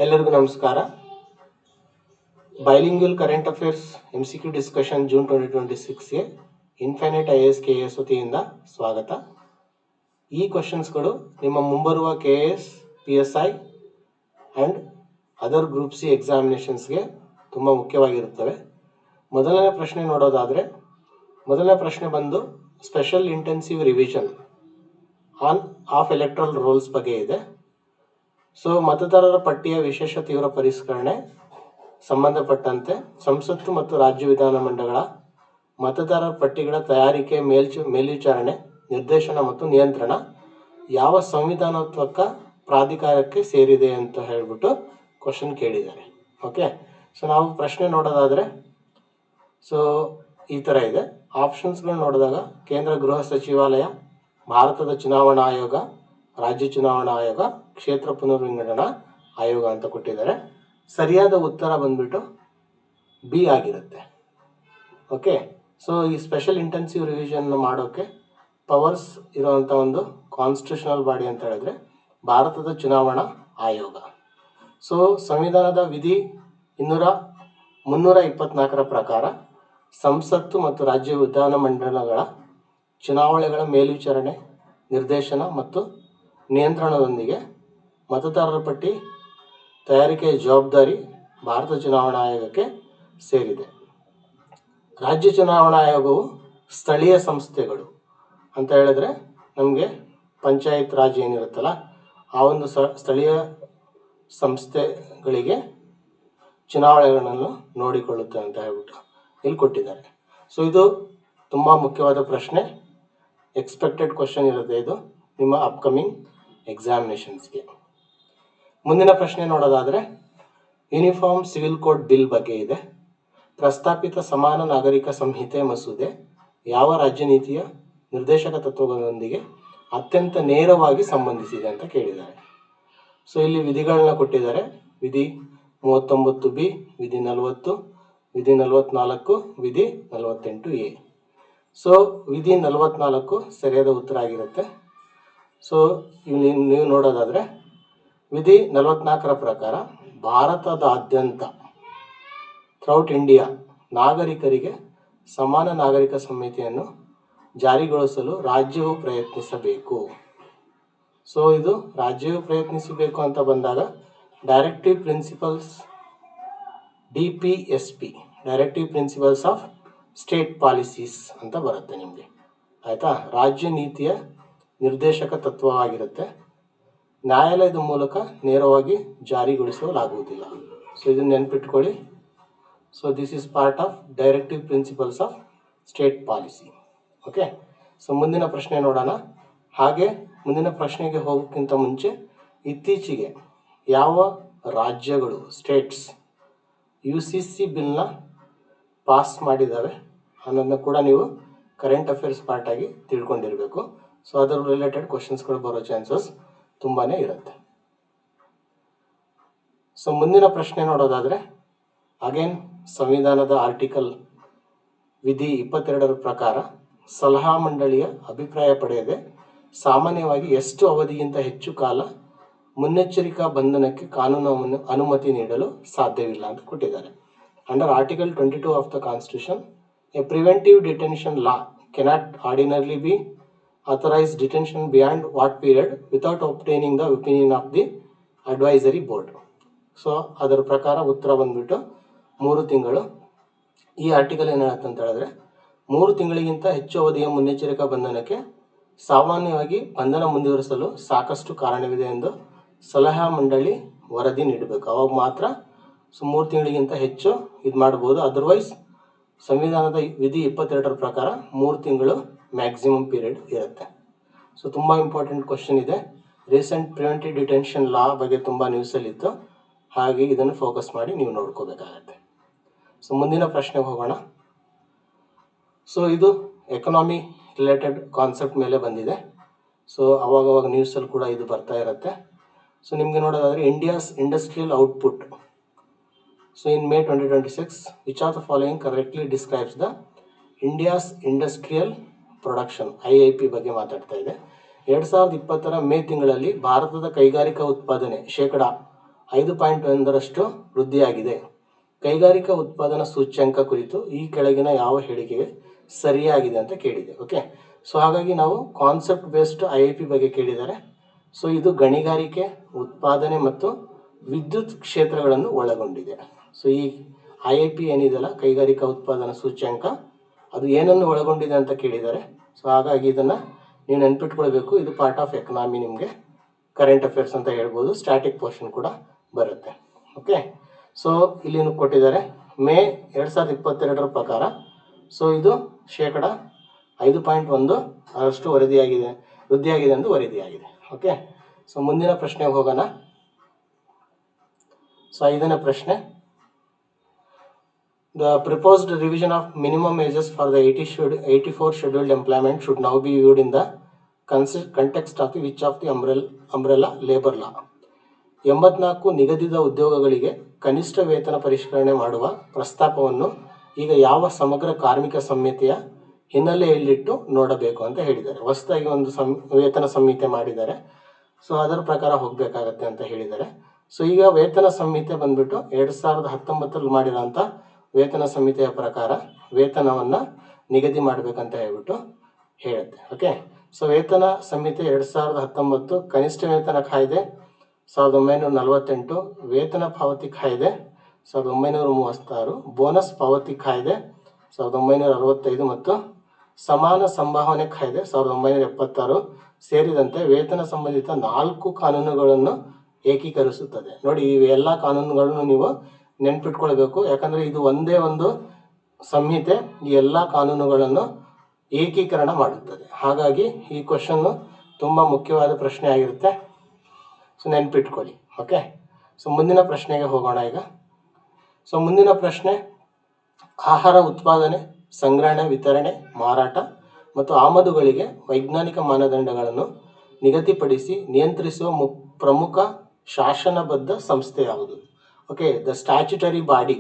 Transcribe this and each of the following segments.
ಎಲ್ಲರಿಗೂ ನಮಸ್ಕಾರ. Bilingual current affairs MCQ discussion June 2026ಗೆ ಇನ್ಫೈನೈಟ್ IAS KAS ವತಿಯಿಂದ ಸ್ವಾಗತ. ಈ ಕ್ವಶನ್ಸ್ಗಳು ನಿಮ್ಮ ಮುಂಬರುವ KAS, PSI and other group C ಎಕ್ಸಾಮಿನೇಷನ್ಸ್ಗೆ ತುಂಬ ಮುಖ್ಯವಾಗಿರುತ್ತವೆ. ಮೊದಲನೇ ಪ್ರಶ್ನೆ ನೋಡೋದಾದರೆ, ಮೊದಲನೇ ಪ್ರಶ್ನೆ ಬಂದು special intensive revision of electoral rolls ಬಗ್ಗೆ ಇದೆ. ಸೊ ಮತದಾರರ ಪಟ್ಟಿಯ ವಿಶೇಷ ತೀವ್ರ ಪರಿಷ್ಕರಣೆ ಸಂಬಂಧಪಟ್ಟಂತೆ ಸಂಸತ್ತು ಮತ್ತು ರಾಜ್ಯ ವಿಧಾನಮಂಡಲಗಳ ಮತದಾರರ ಪಟ್ಟಿಗಳ ತಯಾರಿಕೆ, ಮೇಲ್ವಿಚಾರಣೆ, ನಿರ್ದೇಶನ ಮತ್ತು ನಿಯಂತ್ರಣ ಯಾವ ಸಂವಿಧಾನಾತ್ಮಕ ಪ್ರಾಧಿಕಾರಕ್ಕೆ ಸೇರಿದೆ ಅಂತ ಹೇಳ್ಬಿಟ್ಟು ಕ್ವಶನ್ ಕೇಳಿದ್ದಾರೆ. ಓಕೆ, ಸೊ ನಾವು ಪ್ರಶ್ನೆ ನೋಡೋದಾದರೆ ಸೊ ಈ ಥರ ಇದೆ. ಆಪ್ಷನ್ಸ್ಗಳು ನೋಡಿದಾಗ ಕೇಂದ್ರ ಗೃಹ ಸಚಿವಾಲಯ, ಭಾರತದ ಚುನಾವಣಾ ಆಯೋಗ, ರಾಜ್ಯ ಚುನಾವಣಾ ಆಯೋಗ, ಕ್ಷೇತ್ರ ಪುನರ್ವಿಂಗಡಣಾ ಆಯೋಗ ಅಂತ ಕೊಟ್ಟಿದ್ದಾರೆ. ಸರಿಯಾದ ಉತ್ತರ ಬಂದ್ಬಿಟ್ಟು ಬಿ ಆಗಿರುತ್ತೆ. ಓಕೆ, ಸೊ ಈ ಸ್ಪೆಷಲ್ ಇಂಟೆನ್ಸಿವ್ ರಿವಿಷನ್ ಮಾಡೋಕ್ಕೆ ಪವರ್ಸ್ ಇರೋವಂಥ ಒಂದು ಕಾನ್ಸ್ಟಿಟ್ಯೂಷನಲ್ ಬಾಡಿ ಅಂತ ಹೇಳಿದ್ರೆ ಭಾರತದ ಚುನಾವಣಾ ಆಯೋಗ. ಸೊ ಸಂವಿಧಾನದ ವಿಧಿ 324ರ ಪ್ರಕಾರ ಸಂಸತ್ತು ಮತ್ತು ರಾಜ್ಯ ವಿಧಾನಮಂಡಲಗಳ ಚುನಾವಣೆಗಳ ಮೇಲ್ವಿಚಾರಣೆ, ನಿರ್ದೇಶನ ಮತ್ತು ನಿಯಂತ್ರಣದೊಂದಿಗೆ ಮತದಾರರ ಪಟ್ಟಿ ತಯಾರಿಕೆಯ ಜವಾಬ್ದಾರಿ ಭಾರತ ಚುನಾವಣಾ ಆಯೋಗಕ್ಕೆ ಸೇರಿದೆ. ರಾಜ್ಯ ಚುನಾವಣಾ ಆಯೋಗವು ಸ್ಥಳೀಯ ಸಂಸ್ಥೆಗಳು ಅಂತ ಹೇಳಿದ್ರೆ ನಮಗೆ ಪಂಚಾಯತ್ ರಾಜ್ ಏನಿರುತ್ತಲ್ಲ ಆ ಒಂದು ಸ್ಥಳೀಯ ಸಂಸ್ಥೆಗಳಿಗೆ ಚುನಾವಣೆಗಳನ್ನು ನೋಡಿಕೊಳ್ಳುತ್ತೆ ಅಂತ ಹೇಳ್ಬಿಟ್ಟು ಇಲ್ಲಿ ಕೊಟ್ಟಿದ್ದಾರೆ. ಸೊ ಇದು ತುಂಬ ಮುಖ್ಯವಾದ ಪ್ರಶ್ನೆ, ಎಕ್ಸ್ಪೆಕ್ಟೆಡ್ ಕ್ವಶನ್ ಇರುತ್ತೆ ಇದು ನಿಮ್ಮ ಅಪ್ಕಮಿಂಗ್ ಎಕ್ಸಾಮಿನೇಷನ್ಸ್ಗೆ. ಮುಂದಿನ ಪ್ರಶ್ನೆ ನೋಡೋದಾದರೆ ಯೂನಿಫಾರ್ಮ್ ಸಿವಿಲ್ ಕೋಡ್ ಬಿಲ್ ಬಗ್ಗೆ ಇದೆ. ಪ್ರಸ್ತಾಪಿತ ಸಮಾನ ನಾಗರಿಕ ಸಂಹಿತೆ ಮಸೂದೆ ಯಾವ ರಾಜ್ಯ ನೀತಿಯ ನಿರ್ದೇಶಕ ತತ್ವಗಳೊಂದಿಗೆ ಅತ್ಯಂತ ನೇರವಾಗಿ ಸಂಬಂಧಿಸಿದೆ ಅಂತ ಕೇಳಿದ್ದಾರೆ. ಸೊ ಇಲ್ಲಿ ವಿಧಿಗಳನ್ನ ಕೊಟ್ಟಿದ್ದಾರೆ. ವಿಧಿ 39B, ವಿಧಿ 40, ವಿಧಿ 44, ವಿಧಿ 48A. ಸೊ ವಿಧಿ 44 ಸರಿಯಾದ ಉತ್ತರ ಆಗಿರುತ್ತೆ. ಸೊ ನೀವು ನೋಡೋದಾದರೆ ವಿಧಿ 44ರ ಪ್ರಕಾರ ಭಾರತದಾದ್ಯಂತ ಥ್ರೌಟ್ ಇಂಡಿಯಾ ನಾಗರಿಕರಿಗೆ ಸಮಾನ ನಾಗರಿಕ ಸಂಹಿತೆಯನ್ನು ಜಾರಿಗೊಳಿಸಲು ರಾಜ್ಯವು ಪ್ರಯತ್ನಿಸಬೇಕು. ಸೊ ಇದು ರಾಜ್ಯವು ಪ್ರಯತ್ನಿಸಬೇಕು ಅಂತ ಬಂದಾಗ directive principles DPSP, directive principles of state policies ಅಂತ ಬರುತ್ತೆ ನಿಮಗೆ. ಆಯಿತಾ, ರಾಜ್ಯ ನೀತಿಯ ನಿರ್ದೇಶಕ ತತ್ವವಾಗಿರುತ್ತೆ. ನ್ಯಾಯಾಲಯದ ಮೂಲಕ ನೇರವಾಗಿ ಜಾರಿಗೊಳಿಸಲಾಗುವುದಿಲ್ಲ. ಸೊ ಇದನ್ನು ನೆನಪಿಟ್ಕೊಳ್ಳಿ. So this is part of directive principles of state policy. Okay, so ಮುಂದಿನ ಪ್ರಶ್ನೆ ನೋಡೋಣ. ಹಾಗೆ ಮುಂದಿನ ಪ್ರಶ್ನೆಗೆ ಹೋಗೋಕ್ಕಿಂತ ಮುಂಚೆ ಇತ್ತೀಚೆಗೆ ಯಾವ ರಾಜ್ಯಗಳು ಸ್ಟೇಟ್ಸ್ UCC ಬಿಲ್ನ ಪಾಸ್ ಮಾಡಿದ್ದಾವೆ ಅನ್ನೋದನ್ನ ಕೂಡ ನೀವು ಕರೆಂಟ್ ಅಫೇರ್ಸ್ ಪಾರ್ಟ್ ಆಗಿ ತಿಳ್ಕೊಂಡಿರಬೇಕು. ಸೊ ಅದರ ರಿಲೇಟೆಡ್ ಕ್ವಶನ್ಸ್ಗಳು ಬರೋ ಚಾನ್ಸಸ್ ತುಂಬಾ ಇರುತ್ತೆ. ಸೊ ಮುಂದಿನ ಪ್ರಶ್ನೆ ನೋಡೋದಾದರೆ ಅಗೇನ್ ಸಂವಿಧಾನದ ಆರ್ಟಿಕಲ್ ವಿಧಿ 22ರ ಪ್ರಕಾರ ಸಲಹಾ ಮಂಡಳಿಯ ಅಭಿಪ್ರಾಯ ಪಡೆಯದೆ ಸಾಮಾನ್ಯವಾಗಿ ಎಷ್ಟು ಅವಧಿಗಿಂತ ಹೆಚ್ಚು ಕಾಲ ಮುನ್ನೆಚ್ಚರಿಕಾ ಬಂಧನಕ್ಕೆ ಕಾನೂನು ಅನುಮತಿ ನೀಡಲು ಸಾಧ್ಯವಿಲ್ಲ ಅಂತ ಕೊಟ್ಟಿದ್ದಾರೆ. Under article 22 of the constitution, a preventive detention law cannot ordinarily be authorized detention beyond what period without obtaining the opinion of the advisory board. So ಅದರ ಪ್ರಕಾರ ಉತ್ತರ ಬಂದ್ಬಿಟ್ಟು 3 ತಿಂಗಳು. ಈ ಆರ್ಟಿಕಲ್ ಏನು ಹೇಳುತ್ತೆ ಅಂತ ಹೇಳಿದ್ರೆ 3 ತಿಂಗಳಿಗಿಂತ ಹೆಚ್ಚು ಅವಧಿಯ ಮುನ್ನೆಚ್ಚರಿಕಾ ಬಂಧನಕ್ಕೆ ಸಾಮಾನ್ಯವಾಗಿ ಬಂಧನ ಮುಂದುವರಿಸಲು ಸಾಕಷ್ಟು ಕಾರಣವಿದೆ ಎಂದು ಸಲಹಾ ಮಂಡಳಿ ವರದಿ ನೀಡಬೇಕು. ಅವಾಗ ಮಾತ್ರ 3 ತಿಂಗಳಿಗಿಂತ ಹೆಚ್ಚು ಇದು ಮಾಡ್ಬೋದು. ಅದರ್ವೈಸ್ ಸಂವಿಧಾನದ ವಿಧಿ 22ರ ಪ್ರಕಾರ 3 ತಿಂಗಳು ಮ್ಯಾಕ್ಸಿಮಮ್ ಪೀರಿಯಡ್ ಇರುತ್ತೆ. ಸೊ ತುಂಬ ಇಂಪಾರ್ಟೆಂಟ್ ಕ್ವಶನ್ ಇದೆ. ರೀಸೆಂಟ್ ಪ್ರಿವೆಂಟಿವ್ ಡಿಟೆನ್ಷನ್ ಲಾ ಬಗ್ಗೆ ತುಂಬ ನ್ಯೂಸಲ್ಲಿತ್ತು, ಹಾಗೆ ಇದನ್ನು ಫೋಕಸ್ ಮಾಡಿ ನೀವು ನೋಡ್ಕೋಬೇಕಾಗತ್ತೆ. ಸೊ ಮುಂದಿನ ಪ್ರಶ್ನೆಗೆ ಹೋಗೋಣ. ಸೊ ಇದು ಎಕನಾಮಿ ರಿಲೇಟೆಡ್ ಕಾನ್ಸೆಪ್ಟ್ ಮೇಲೆ ಬಂದಿದೆ. ಸೊ ಅವಾಗವಾಗ ನ್ಯೂಸಲ್ಲಿ ಕೂಡ ಇದು ಬರ್ತಾ ಇರುತ್ತೆ. ಸೊ ನಿಮಗೆ ನೋಡೋದಾದರೆ India's industrial output. So in May 2026, which of the following correctly describes the India's industrial production IIP ಬಗ್ಗೆ ಮಾತಾಡ್ತಾ ಇದೆ. 2020ರ ಮೇ ತಿಂಗಳಲ್ಲಿ ಭಾರತದ ಕೈಗಾರಿಕಾ ಉತ್ಪಾದನೆ ಶೇಕಡ 5.1ರಷ್ಟು ವೃದ್ಧಿಯಾಗಿದೆ. ಕೈಗಾರಿಕಾ ಉತ್ಪಾದನಾ ಸೂಚ್ಯಂಕ ಕುರಿತು ಈ ಕೆಳಗಿನ ಯಾವ ಹೇಳಿಕೆಗೆ ಸರಿಯಾಗಿದೆ ಅಂತ ಕೇಳಿದೆ. ಓಕೆ, ಸೊ ಹಾಗಾಗಿ ನಾವು ಕಾನ್ಸೆಪ್ಟ್ ಬೇಸ್ಡ್ IIP ಬಗ್ಗೆ ಕೇಳಿದ್ದಾರೆ. ಸೊ ಇದು ಗಣಿಗಾರಿಕೆ, ಉತ್ಪಾದನೆ ಮತ್ತು ವಿದ್ಯುತ್ ಕ್ಷೇತ್ರಗಳನ್ನು ಒಳಗೊಂಡಿದೆ. ಸೊ ಈ IIP ಏನಿದೆಯಲ್ಲ, ಕೈಗಾರಿಕಾ ಉತ್ಪಾದನಾ ಸೂಚ್ಯಂಕ, ಅದು ಏನನ್ನು ಒಳಗೊಂಡಿದೆ ಅಂತ ಕೇಳಿದ್ದಾರೆ. ಸೊ ಹಾಗಾಗಿ ಇದನ್ನು ನೀವು ನೆನ್ಪಿಟ್ಕೊಳ್ಬೇಕು. ಇದು ಪಾರ್ಟ್ ಆಫ್ ಎಕನಾಮಿ, ನಿಮಗೆ ಕರೆಂಟ್ ಅಫೇರ್ಸ್ ಅಂತ ಹೇಳ್ಬೋದು, ಸ್ಟ್ಯಾಟಿಕ್ ಪೋರ್ಷನ್ ಕೂಡ ಬರುತ್ತೆ. ಓಕೆ, ಸೊ ಇಲ್ಲಿ ಕೊಟ್ಟಿದ್ದಾರೆ ಮೇ 2022 ಪ್ರಕಾರ. ಸೊ ಇದು ಶೇಕಡ 5.1 ಅಷ್ಟು ವೃದ್ಧಿಯಾಗಿದೆ ಎಂದು ವರದಿಯಾಗಿದೆ. ಓಕೆ, ಸೊ ಮುಂದಿನ ಪ್ರಶ್ನೆಗೆ ಹೋಗೋಣ. ಸೊ 5ನೇ ಪ್ರಶ್ನೆ, the proposed revision of minimum ages for the 84 scheduled employment should now B viewed in the context of which of the umbrella labor law. 84 ನಿಗದಿತ ಉದ್ಯೋಗಗಳಿಗೆ ಕನಿಷ್ಠ ವೇತನ ಪರಿಷ್ಕರಣೆ ಮಾಡುವ ಪ್ರಸ್ತಾಪವನ್ನು ಈಗ ಯಾವ ಸಮಗ್ರ ಕಾರ್ಮಿಕ ಸಂಹಿತೆಯ ಹಿನ್ನೆಲೆಯಲ್ಲಿಟ್ಟು ನೋಡಬೇಕು ಅಂತ ಹೇಳಿದ್ದಾರೆ. ಹೊಸದಾಗಿ ಒಂದು ವೇತನ ಸಂಹಿತೆ ಮಾಡಿದ್ದಾರೆ. ಸೊ ಅದರ ಪ್ರಕಾರ ಹೋಗಬೇಕಾಗತ್ತೆ ಅಂತ ಹೇಳಿದ್ದಾರೆ. ಸೊ ಈಗ ವೇತನ ಸಂಹಿತೆ ಬಂದ್ಬಿಟ್ಟು 2019 ಮಾಡಿರೋಂಥ ವೇತನ ಸಂಹಿತೆಯ ಪ್ರಕಾರ ವೇತನವನ್ನು ನಿಗದಿ ಮಾಡಬೇಕಂತ ಹೇಳ್ಬಿಟ್ಟು ಹೇಳುತ್ತೆ. ಓಕೆ, ಸೊ ವೇತನ ಸಂಹಿತೆ 2019, ಕನಿಷ್ಠ ವೇತನ ಕಾಯ್ದೆ 1948, ವೇತನ ಪಾವತಿ ಕಾಯ್ದೆ 1936, ಬೋನಸ್ ಪಾವತಿ ಕಾಯ್ದೆ 1965 ಮತ್ತು ಸಮಾನ ಸಂಭಾವನೆ ಕಾಯ್ದೆ 1976 ಸೇರಿದಂತೆ ವೇತನ ಸಂಬಂಧಿತ 4 ಕಾನೂನುಗಳನ್ನು ಏಕೀಕರಿಸುತ್ತದೆ. ನೋಡಿ, ಇವೆಲ್ಲ ಕಾನೂನುಗಳನ್ನು ನೀವು ನೆನ್ಪಿಟ್ಕೊಳ್ಬೇಕು. ಯಾಕಂದರೆ ಇದು ಒಂದೇ ಒಂದು ಸಂಹಿತೆ ಈ ಎಲ್ಲ ಕಾನೂನುಗಳನ್ನು ಏಕೀಕರಣ ಮಾಡುತ್ತದೆ. ಹಾಗಾಗಿ ಈ ಕ್ವಶನ್ನು ತುಂಬ ಮುಖ್ಯವಾದ ಪ್ರಶ್ನೆ ಆಗಿರುತ್ತೆ. ಸೊ ನೆನ್ಪಿಟ್ಕೊಳ್ಳಿ. ಓಕೆ, ಸೊ ಮುಂದಿನ ಪ್ರಶ್ನೆಗೆ ಹೋಗೋಣ ಈಗ. ಸೊ ಮುಂದಿನ ಪ್ರಶ್ನೆ, ಆಹಾರ ಉತ್ಪಾದನೆ, ಸಂಗ್ರಹಣೆ, ವಿತರಣೆ, ಮಾರಾಟ ಮತ್ತು ಆಮದುಗಳಿಗೆ ವೈಜ್ಞಾನಿಕ ಮಾನದಂಡಗಳನ್ನು ನಿಗದಿಪಡಿಸಿ ನಿಯಂತ್ರಿಸುವ ಪ್ರಮುಖ ಶಾಸನಬದ್ಧ ಸಂಸ್ಥೆ ಯಾವುದು? Okay, the statutory body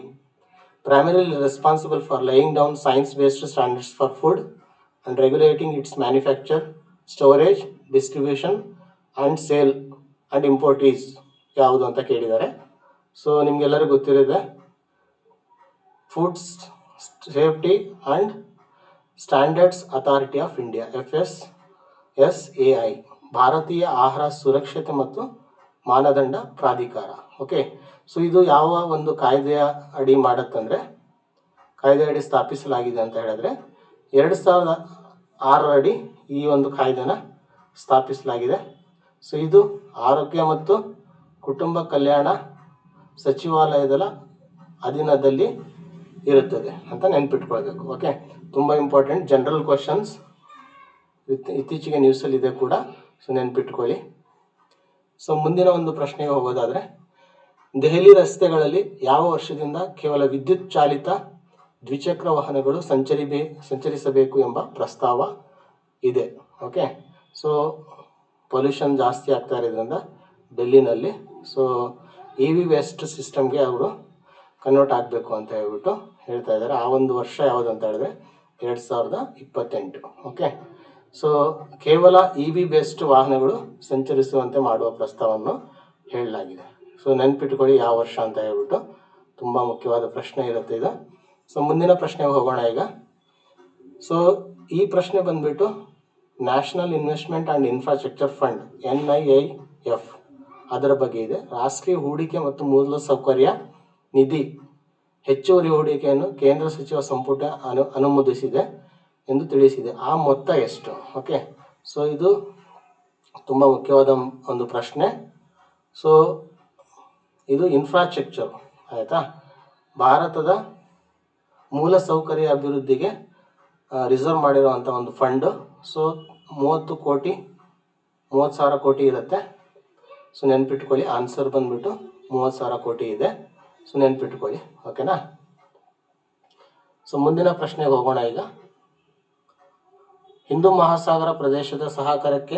primarily responsible for laying down science-based standards for food and regulating its manufacture, storage, distribution and sale and import is ಯಾವುದು ಅಂತ ಕೇಳಿದ್ದಾರೆ. ಸೊ ನಿಮಗೆಲ್ಲರಿಗೂ ಗೊತ್ತಿರುತ್ತೆ, food safety and standards authority of India, FSSAI, ಭಾರತೀಯ ಆಹಾರ ಸುರಕ್ಷತೆ ಮತ್ತು ಮಾನದಂಡ ಪ್ರಾಧಿಕಾರ. ಓಕೆ, ಸೊ ಇದು ಯಾವ ಒಂದು ಕಾಯ್ದೆಯ ಅಡಿ ಮಾಡುತ್ತಂದರೆ, ಕಾಯ್ದೆ ಅಡಿ ಸ್ಥಾಪಿಸಲಾಗಿದೆ ಅಂತ ಹೇಳಿದ್ರೆ 2006 ಅಡಿ ಈ ಒಂದು ಕಾಯ್ದೆನ ಸ್ಥಾಪಿಸಲಾಗಿದೆ. ಸೊ ಇದು ಆರೋಗ್ಯ ಮತ್ತು ಕುಟುಂಬ ಕಲ್ಯಾಣ ಸಚಿವಾಲಯದ ಅಧೀನದಲ್ಲಿ ಇರುತ್ತದೆ ಅಂತ ನೆನ್ಪಿಟ್ಕೊಳ್ಬೇಕು. ಓಕೆ, ತುಂಬ ಇಂಪಾರ್ಟೆಂಟ್ ಜನರಲ್ ಕ್ವಶನ್ಸ್ ಇತ್ತೀಚೆಗೆ ನ್ಯೂಸಲ್ಲಿ ಇದೆ ಕೂಡ. ಸೊ ನೆನ್ಪಿಟ್ಕೊಳ್ಳಿ. ಸೊ ಮುಂದಿನ ಒಂದು ಪ್ರಶ್ನೆಗೆ ಹೋಗೋದಾದರೆ, ದೆಹಲಿ ರಸ್ತೆಗಳಲ್ಲಿ ಯಾವ ವರ್ಷದಿಂದ ಕೇವಲ ವಿದ್ಯುತ್ ಚಾಲಿತ ದ್ವಿಚಕ್ರ ವಾಹನಗಳು ಸಂಚರಿಸಬೇಕು ಎಂಬ ಪ್ರಸ್ತಾವ ಇದೆ? ಓಕೆ, ಸೊ ಪೊಲ್ಯೂಷನ್ ಜಾಸ್ತಿ ಆಗ್ತಾ ಇರೋದ್ರಿಂದ ಡೆಲ್ಲಿನಲ್ಲಿ ಸೊ EV ವೇಸ್ಟ್ ಸಿಸ್ಟಮ್ಗೆ ಅವರು ಕನ್ವರ್ಟ್ ಆಗಬೇಕು ಅಂತ ಹೇಳ್ಬಿಟ್ಟು ಹೇಳ್ತಾ ಇದ್ದಾರೆ. ಆ ಒಂದು ವರ್ಷ ಯಾವುದು ಅಂತ ಹೇಳಿದ್ರೆ 2028. ಓಕೆ, ಸೊ ಕೇವಲ EV ಬೇಸ್ಡ್ ವಾಹನಗಳು ಸಂಚರಿಸುವಂತೆ ಮಾಡುವ ಪ್ರಸ್ತಾವವನ್ನು ಹೇಳಲಾಗಿದೆ. ಸೊ ನೆನ್ಪಿಟ್ಕೊಳ್ಳಿ ಯಾವ ವರ್ಷ ಅಂತ ಹೇಳ್ಬಿಟ್ಟು, ತುಂಬ ಮುಖ್ಯವಾದ ಪ್ರಶ್ನೆ ಇರುತ್ತೆ ಇದು. ಸೊ ಮುಂದಿನ ಪ್ರಶ್ನೆಗೆ ಹೋಗೋಣ ಈಗ. ಸೊ ಈ ಪ್ರಶ್ನೆ ಬಂದ್ಬಿಟ್ಟು national investment and infrastructure fund NIIF ಅದರ ಬಗ್ಗೆ ಇದೆ. ರಾಷ್ಟ್ರೀಯ ಹೂಡಿಕೆ ಮತ್ತು ಮೂಲಸೌಕರ್ಯ ನಿಧಿ ಹೆಚ್ಚುವರಿ ಹೂಡಿಕೆಯನ್ನು ಕೇಂದ್ರ ಸಚಿವ ಸಂಪುಟ ಅನುಮೋದಿಸಿದೆ ಎಂದು ತಿಳಿಸಿದೆ. ಆ ಮೊತ್ತ ಎಷ್ಟು? ಓಕೆ, ಸೊ ಇದು ತುಂಬ ಮುಖ್ಯವಾದ ಒಂದು ಪ್ರಶ್ನೆ. ಸೊ ಇದು ಇನ್ಫ್ರಾಸ್ಟ್ರಕ್ಚರ್ ಆಯಿತಾ, ಭಾರತದ ಮೂಲಸೌಕರ್ಯ ಅಭಿವೃದ್ಧಿಗೆ ರಿಸರ್ವ್ ಮಾಡಿರುವಂಥ ಒಂದು ಫಂಡು. ಸೊ 30,000 ಕೋಟಿ ಇರುತ್ತೆ. ಸೊ ನೆನ್ಪಿಟ್ಕೊಳ್ಳಿ, ಆನ್ಸರ್ ಬಂದ್ಬಿಟ್ಟು 30,000 ಕೋಟಿ ಇದೆ. ಸೊ ನೆನ್ಪಿಟ್ಕೊಳ್ಳಿ. ಓಕೆನಾ. ಸೊ ಮುಂದಿನ ಪ್ರಶ್ನೆಗೆ ಹೋಗೋಣ ಈಗ. ಹಿಂದೂ ಮಹಾಸಾಗರ ಪ್ರದೇಶದ ಸಹಕಾರಕ್ಕೆ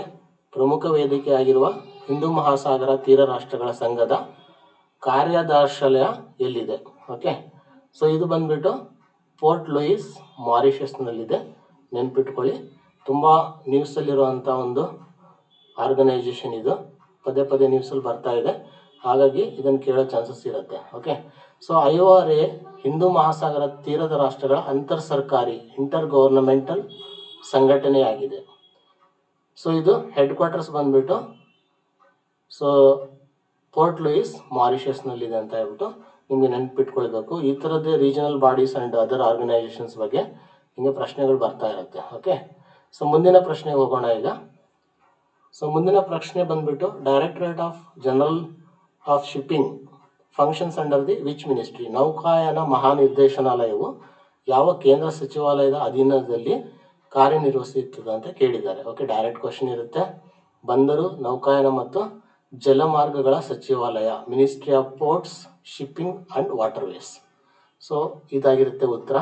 ಪ್ರಮುಖ ವೇದಿಕೆಯಾಗಿರುವ ಹಿಂದೂ ಮಹಾಸಾಗರ ತೀರ ರಾಷ್ಟ್ರಗಳ ಸಂಘದ ಕಾರ್ಯದರ್ಶಾಲಯ ಎಲ್ಲಿದೆ? ಓಕೆ, ಸೊ ಇದು ಬಂದ್ಬಿಟ್ಟು ಪೋರ್ಟ್ ಲೂಯಿಸ್ ಮಾರಿಷಸ್ನಲ್ಲಿದೆ. ನೆನ್ಪಿಟ್ಕೊಳ್ಳಿ, ತುಂಬ ನ್ಯೂಸಲ್ಲಿರುವಂಥ ಒಂದು ಆರ್ಗನೈಜೇಷನ್ ಇದು, ಪದೇ ಪದೇ ನ್ಯೂಸಲ್ಲಿ ಬರ್ತಾ ಇದೆ. ಹಾಗಾಗಿ ಇದನ್ನು ಕೇಳೋ ಚಾನ್ಸಸ್ ಇರುತ್ತೆ. ಓಕೆ, ಸೊ IORA ಹಿಂದೂ ಮಹಾಸಾಗರ ತೀರದ ರಾಷ್ಟ್ರಗಳ ಅಂತರ್ ಸರ್ಕಾರಿ ಇಂಟರ್ ಗವರ್ನಮೆಂಟಲ್ ಸಂಘಟನೆಯಾಗಿದೆ. ಸೊ ಇದು ಹೆಡ್ ಕ್ವಾರ್ಟರ್ಸ್ ಬಂದ್ಬಿಟ್ಟು ಸೊ ಪೋರ್ಟ್ ಲೂಯಿಸ್ ಮಾರಿಷಸ್ನಲ್ಲಿದೆ ಅಂತ ಹೇಳ್ಬಿಟ್ಟು ನಿಮಗೆ ನೆನಪಿಟ್ಕೊಳ್ಬೇಕು. ಈ ಥರದ್ದೇ regional bodies and other organisations ಬಗ್ಗೆ ನಿಮಗೆ ಪ್ರಶ್ನೆಗಳು ಬರ್ತಾ ಇರುತ್ತೆ. ಓಕೆ, ಸೊ ಮುಂದಿನ ಪ್ರಶ್ನೆಗೆ ಹೋಗೋಣ ಈಗ. ಸೊ ಮುಂದಿನ ಪ್ರಶ್ನೆ ಬಂದ್ಬಿಟ್ಟು directorate of general of shipping functions under the which ministry? ನೌಕಾಯಾನ ಮಹಾನಿರ್ದೇಶನಾಲಯವು ಯಾವ ಕೇಂದ್ರ ಸಚಿವಾಲಯದ ಅಧೀನದಲ್ಲಿ ಕಾರ್ಯನಿರ್ವಹಿಸುತ್ತದೆ ಅಂತ ಕೇಳಿದ್ದಾರೆ. ಓಕೆ, ಡೈರೆಕ್ಟ್ ಕ್ವಶನ್ ಇರುತ್ತೆ. ಬಂದರು, ನೌಕಾಯಾನ ಮತ್ತು ಜಲಮಾರ್ಗಗಳ ಸಚಿವಾಲಯ, ministry of ports, shipping and waterways. So ಇದಾಗಿರುತ್ತೆ ಉತ್ತರ,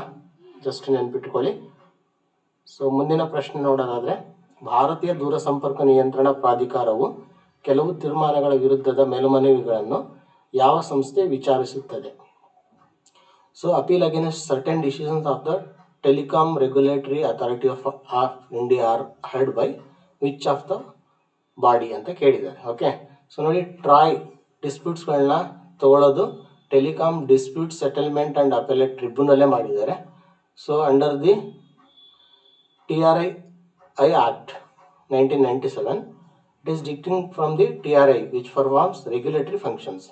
ಜಸ್ಟ್ ನೆನ್ಪಿಟ್ಕೊಳ್ಳಿ. ಸೊ ಮುಂದಿನ ಪ್ರಶ್ನೆ ನೋಡೋದಾದರೆ, ಭಾರತೀಯ ದೂರಸಂಪರ್ಕ ನಿಯಂತ್ರಣ ಪ್ರಾಧಿಕಾರವು ಕೆಲವು ತೀರ್ಮಾನಗಳ ವಿರುದ್ಧದ ಮೇಲ್ಮನವಿಗಳನ್ನು ಯಾವ ಸಂಸ್ಥೆ ವಿಚಾರಿಸುತ್ತದೆ? So appeal against certain decisions of the telecom regulatory authority of India are heard by which of the body ಅಂತ ಕೇಳಿದ್ದಾರೆ. ಓಕೆ, ಸೊ ನೋಡಿ, ಟ್ರಾಯ್ ಡಿಸ್ಪ್ಯೂಟ್ಸ್ಗಳನ್ನ ತಗೊಳ್ಳೋದು telecom dispute settlement and appellate ಟ್ರಿಬ್ಯುನಲ್ಲೇ ಮಾಡಿದ್ದಾರೆ. So under the TRI Act 1997, it is distinct from the TRI which performs regulatory functions.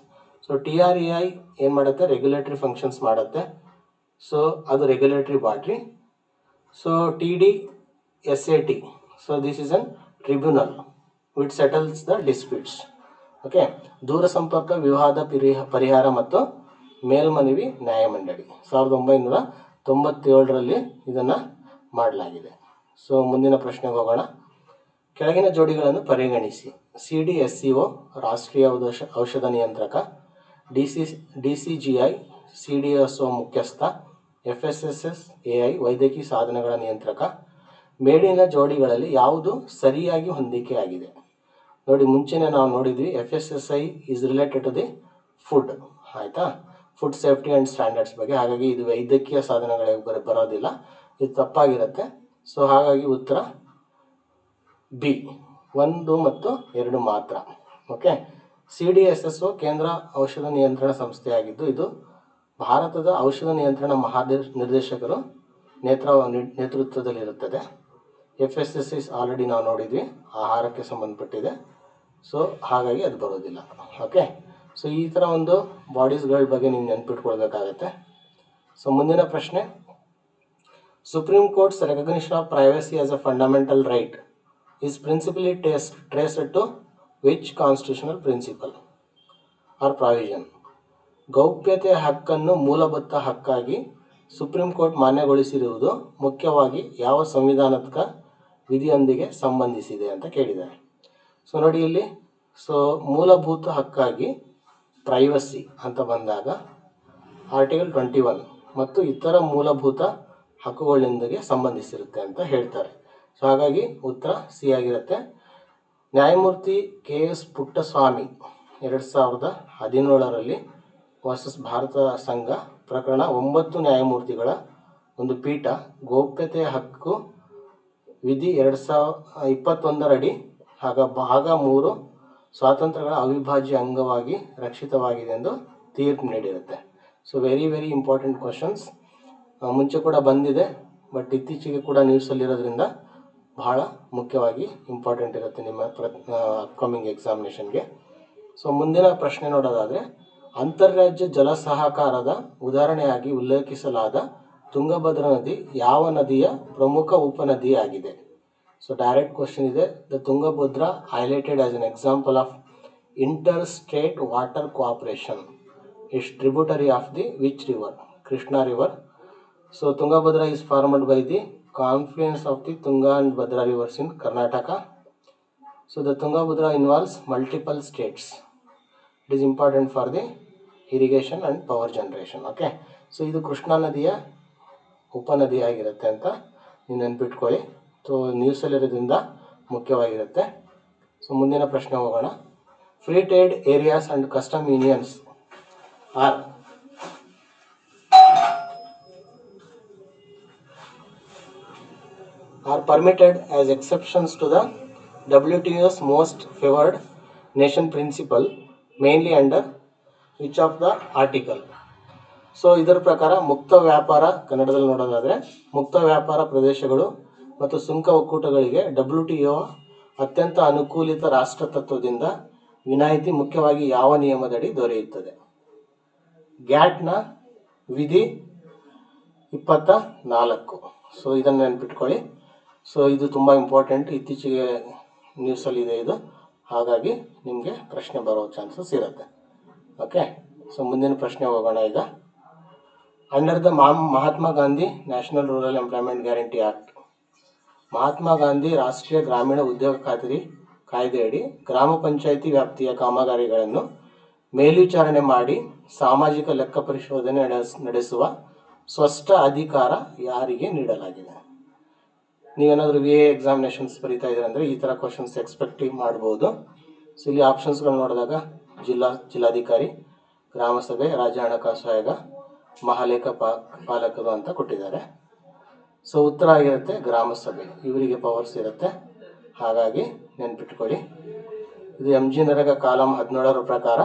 So TRAI ಏನು ಮಾಡುತ್ತೆ? Regulatory functions ಮಾಡುತ್ತೆ. ಸೊ ಅದು regulatory body. So TDSAT, so this is an tribunal which settles the disputes. Okay, ದೂರಸಂಪರ್ಕ ವಿವಾದ ಪರಿಹಾರ ಮತ್ತು ಮೇಲ್ಮನವಿ ನ್ಯಾಯಮಂಡಳಿ 1997ರಲ್ಲಿ ಇದನ್ನು ಮಾಡಲಾಗಿದೆ. ಸೊ ಮುಂದಿನ ಪ್ರಶ್ನೆಗೆ ಹೋಗೋಣ. ಕೆಳಗಿನ ಜೋಡಿಗಳನ್ನು ಪರಿಗಣಿಸಿ. CDSCO ರಾಷ್ಟ್ರೀಯ ಔಷಧ ನಿಯಂತ್ರಕ, DCGI CDSO ಮುಖ್ಯಸ್ಥ, FSSAI ವೈದ್ಯಕೀಯ ಸಾಧನಗಳ ನಿಯಂತ್ರಕ. ಮೇಲಿನ ಜೋಡಿಗಳಲ್ಲಿ ಯಾವುದು ಸರಿಯಾಗಿ ಹೊಂದಿಕೆಯಾಗಿದೆ? ನೋಡಿ, ಮುಂಚೆನೇ ನಾವು ನೋಡಿದ್ವಿ FSSAI is related to the food, ಆಯಿತಾ, ಫುಡ್ ಸೇಫ್ಟಿ ಆ್ಯಂಡ್ ಸ್ಟ್ಯಾಂಡರ್ಡ್ಸ್ ಬಗ್ಗೆ. ಹಾಗಾಗಿ ಇದು ವೈದ್ಯಕೀಯ ಸಾಧನಗಳಿಗೆ ಬರೋದಿಲ್ಲ, ಇದು ತಪ್ಪಾಗಿರುತ್ತೆ. ಸೊ ಹಾಗಾಗಿ ಉತ್ತರ B 1 ಮತ್ತು 2 ಮಾತ್ರ. ಓಕೆ, CDSSO ಕೇಂದ್ರ ಔಷಧ ನಿಯಂತ್ರಣ ಸಂಸ್ಥೆಯಾಗಿದ್ದು ಇದು ಭಾರತದ ಔಷಧ ನಿಯಂತ್ರಣ ನಿರ್ದೇಶಕರು ನೇತೃತ್ವದಲ್ಲಿರುತ್ತದೆ. FSSAI ಆಲ್ರೆಡಿ ನಾವು ನೋಡಿದ್ವಿ, ಆಹಾರಕ್ಕೆ ಸಂಬಂಧಪಟ್ಟಿದೆ. ಸೊ ಹಾಗಾಗಿ ಅದು ಬರೋದಿಲ್ಲ. ಓಕೆ, ಸೊ ಈ ಥರ ಒಂದು ಬಾಡೀಸ್ಗಳ ಬಗ್ಗೆ ನೀವು ನೆನ್ಪಿಟ್ಕೊಳ್ಬೇಕಾಗತ್ತೆ. ಸೊ ಮುಂದಿನ ಪ್ರಶ್ನೆ, Supreme Court's recognition of privacy as a fundamental right is principally traced to which constitutional principle or provision? ಗೌಪ್ಯತೆಯ ಹಕ್ಕನ್ನು ಮೂಲಭೂತ ಹಕ್ಕಾಗಿ ಸುಪ್ರೀಂ ಕೋರ್ಟ್ ಮಾನ್ಯಗೊಳಿಸಿರುವುದು ಮುಖ್ಯವಾಗಿ ಯಾವ ಸಂವಿಧಾನಾತ್ಮಕ ವಿಧಿಯೊಂದಿಗೆ ಸಂಬಂಧಿಸಿದೆ ಅಂತ ಕೇಳಿದ್ದಾರೆ. ಸೊ ನೋಡಿ ಇಲ್ಲಿ, ಸೊ ಮೂಲಭೂತ ಹಕ್ಕಾಗಿ ಪ್ರೈವಸಿ ಅಂತ ಬಂದಾಗ ಆರ್ಟಿಕಲ್ 21 ಮತ್ತು ಇತರ ಮೂಲಭೂತ ಹಕ್ಕುಗಳೊಂದಿಗೆ ಸಂಬಂಧಿಸಿರುತ್ತೆ ಅಂತ ಹೇಳ್ತಾರೆ. ಸೊ ಹಾಗಾಗಿ ಉತ್ತರ C ಆಗಿರುತ್ತೆ. ನ್ಯಾಯಮೂರ್ತಿ KS ಪುಟ್ಟಸ್ವಾಮಿ 2017ರಲ್ಲಿ ವರ್ಸಸ್ ಭಾರತ ಸಂಘ ಪ್ರಕರಣ 9 ನ್ಯಾಯಮೂರ್ತಿಗಳ ಒಂದು ಪೀಠ ಗೌಪ್ಯತೆಯ ಹಕ್ಕು ವಿಧಿ 2021ರಡಿ ಭಾಗ 3 ಸ್ವಾತಂತ್ರ್ಯಗಳ ಅವಿಭಾಜ್ಯ ಅಂಗವಾಗಿ ರಕ್ಷಿತವಾಗಿದೆ ಎಂದು ತೀರ್ಪು ನೀಡಿರುತ್ತೆ. So very important questions. ಮುಂಚೆ ಕೂಡ ಬಂದಿದೆ, ಬಟ್ ಇತ್ತೀಚೆಗೆ ಕೂಡ ನ್ಯೂಸಲ್ಲಿರೋದ್ರಿಂದ ಬಹಳ ಮುಖ್ಯವಾಗಿ ಇಂಪಾರ್ಟೆಂಟ್ ಇರುತ್ತೆ ನಿಮ್ಮ ಅಪ್ಕಮಿಂಗ್ ಎಕ್ಸಾಮಿನೇಷನ್ಗೆ. ಸೊ ಮುಂದಿನ ಪ್ರಶ್ನೆ ನೋಡೋದಾದರೆ, ಅಂತಾರಾಜ್ಯ ಜಲ ಸಹಕಾರದ ಉದಾಹರಣೆಯಾಗಿ ಉಲ್ಲೇಖಿಸಲಾದ ತುಂಗಭದ್ರಾ ನದಿ ಯಾವ ನದಿಯ ಪ್ರಮುಖ ಉಪನದಿಯಾಗಿದೆ? ಸೊ ಡೈರೆಕ್ಟ್ ಕ್ವಶನ್ ಇದೆ. The Tungabhadra highlighted as an example of inter state water cooperation is tributary of the which river? Krishna river. So Tungabhadra is formed by the confluence of the Tunga and Bhadra rivers in Karnataka. So the Tungabhadra involves multiple states. It is important for the irrigation and power generation. Okay. So ಇದು ಕೃಷ್ಣಾ ನದಿಯ ಉಪನದಿ ಆಗಿರುತ್ತೆ ಅಂತ ನೀವು ನೆನ್ಪಿಟ್ಕೊಳ್ಳಿ. So ನ್ಯೂಸಲ್ಲಿರೋದ್ರಿಂದ ಮುಖ್ಯವಾಗಿರುತ್ತೆ. So ಮುಂದಿನ ಪ್ರಶ್ನೆ ಹೋಗೋಣ. Free trade areas and custom unions are permitted as exceptions to the WTO's most favored nation principle mainly under which of the article. So ಇದರ ಪ್ರಕಾರ ಮುಕ್ತ ವ್ಯಾಪಾರ, ಕನ್ನಡದಲ್ಲಿ ನೋಡೋದಾದರೆ ಮುಕ್ತ ವ್ಯಾಪಾರ ಪ್ರದೇಶಗಳು ಮತ್ತು ಸುಂಕ ಒಕ್ಕೂಟಗಳಿಗೆ WTO ಅತ್ಯಂತ ಅನುಕೂಲಿತ ರಾಷ್ಟ್ರ ತತ್ವದಿಂದ ವಿನಾಯಿತಿ ಮುಖ್ಯವಾಗಿ ಯಾವ ನಿಯಮದಡಿ ದೊರೆಯುತ್ತದೆ? ಗ್ಯಾಟ್ನ ವಿಧಿ 24. ಸೊ ಇದನ್ನು ನೆನ್ಪಿಟ್ಕೊಳ್ಳಿ. ಸೊ ಇದು ತುಂಬ ಇಂಪಾರ್ಟೆಂಟ್, ಇತ್ತೀಚೆಗೆ ನ್ಯೂಸಲ್ಲಿದೆ ಇದು, ಹಾಗಾಗಿ ನಿಮಗೆ ಪ್ರಶ್ನೆ ಬರೋ ಚಾನ್ಸಸ್ ಇರುತ್ತೆ. ಓಕೆ, ಸೊ ಮುಂದಿನ ಪ್ರಶ್ನೆ ಹೋಗೋಣ ಈಗ. Under the Mahatma Gandhi national rural employment guarantee act, Mahatma Gandhi ರಾಷ್ಟ್ರೀಯ ಗ್ರಾಮೀಣ ಉದ್ಯೋಗ ಖಾತರಿ ಕಾಯ್ದೆಯಡಿ ಗ್ರಾಮ ಪಂಚಾಯಿತಿ ವ್ಯಾಪ್ತಿಯ ಕಾಮಗಾರಿಗಳನ್ನು ಮೇಲ್ವಿಚಾರಣೆ ಮಾಡಿ ಸಾಮಾಜಿಕ ಲೆಕ್ಕ ಪರಿಶೋಧನೆ ನಡೆಸುವ ಸ್ಪಷ್ಟ ಅಧಿಕಾರ ಯಾರಿಗೆ ನೀಡಲಾಗಿದೆ? ನೀವೇನಾದರೂ VA ಎಕ್ಸಾಮಿನೇಷನ್ಸ್ ಬರೀತಾ ಇದ್ದೀರ ಅಂದರೆ ಈ ಥರ ಕ್ವಶನ್ಸ್ ಎಕ್ಸ್ಪೆಕ್ಟ್ ಮಾಡ್ಬೋದು. ಸೊ ಇಲ್ಲಿ ಆಪ್ಷನ್ಸ್ಗಳು ನೋಡಿದಾಗ ಜಿಲ್ಲಾಧಿಕಾರಿ, ಗ್ರಾಮ ಸಭೆ, ರಾಜ್ಯ ಹಣಕಾಸು ಆಯೋಗ, ಮಹಾಲೇಖ ಪಾಲಕರು ಅಂತ ಕೊಟ್ಟಿದ್ದಾರೆ. ಸೊ ಉತ್ತರ ಆಗಿರುತ್ತೆ ಗ್ರಾಮ ಸಭೆ, ಇವರಿಗೆ ಪವರ್ಸ್ ಇರುತ್ತೆ, ಹಾಗಾಗಿ ನೆನ್ಪಿಟ್ಕೊಳ್ಳಿ. ಇದು MG ನರೇಗಾ ಕಾಲಂ 17 ಪ್ರಕಾರ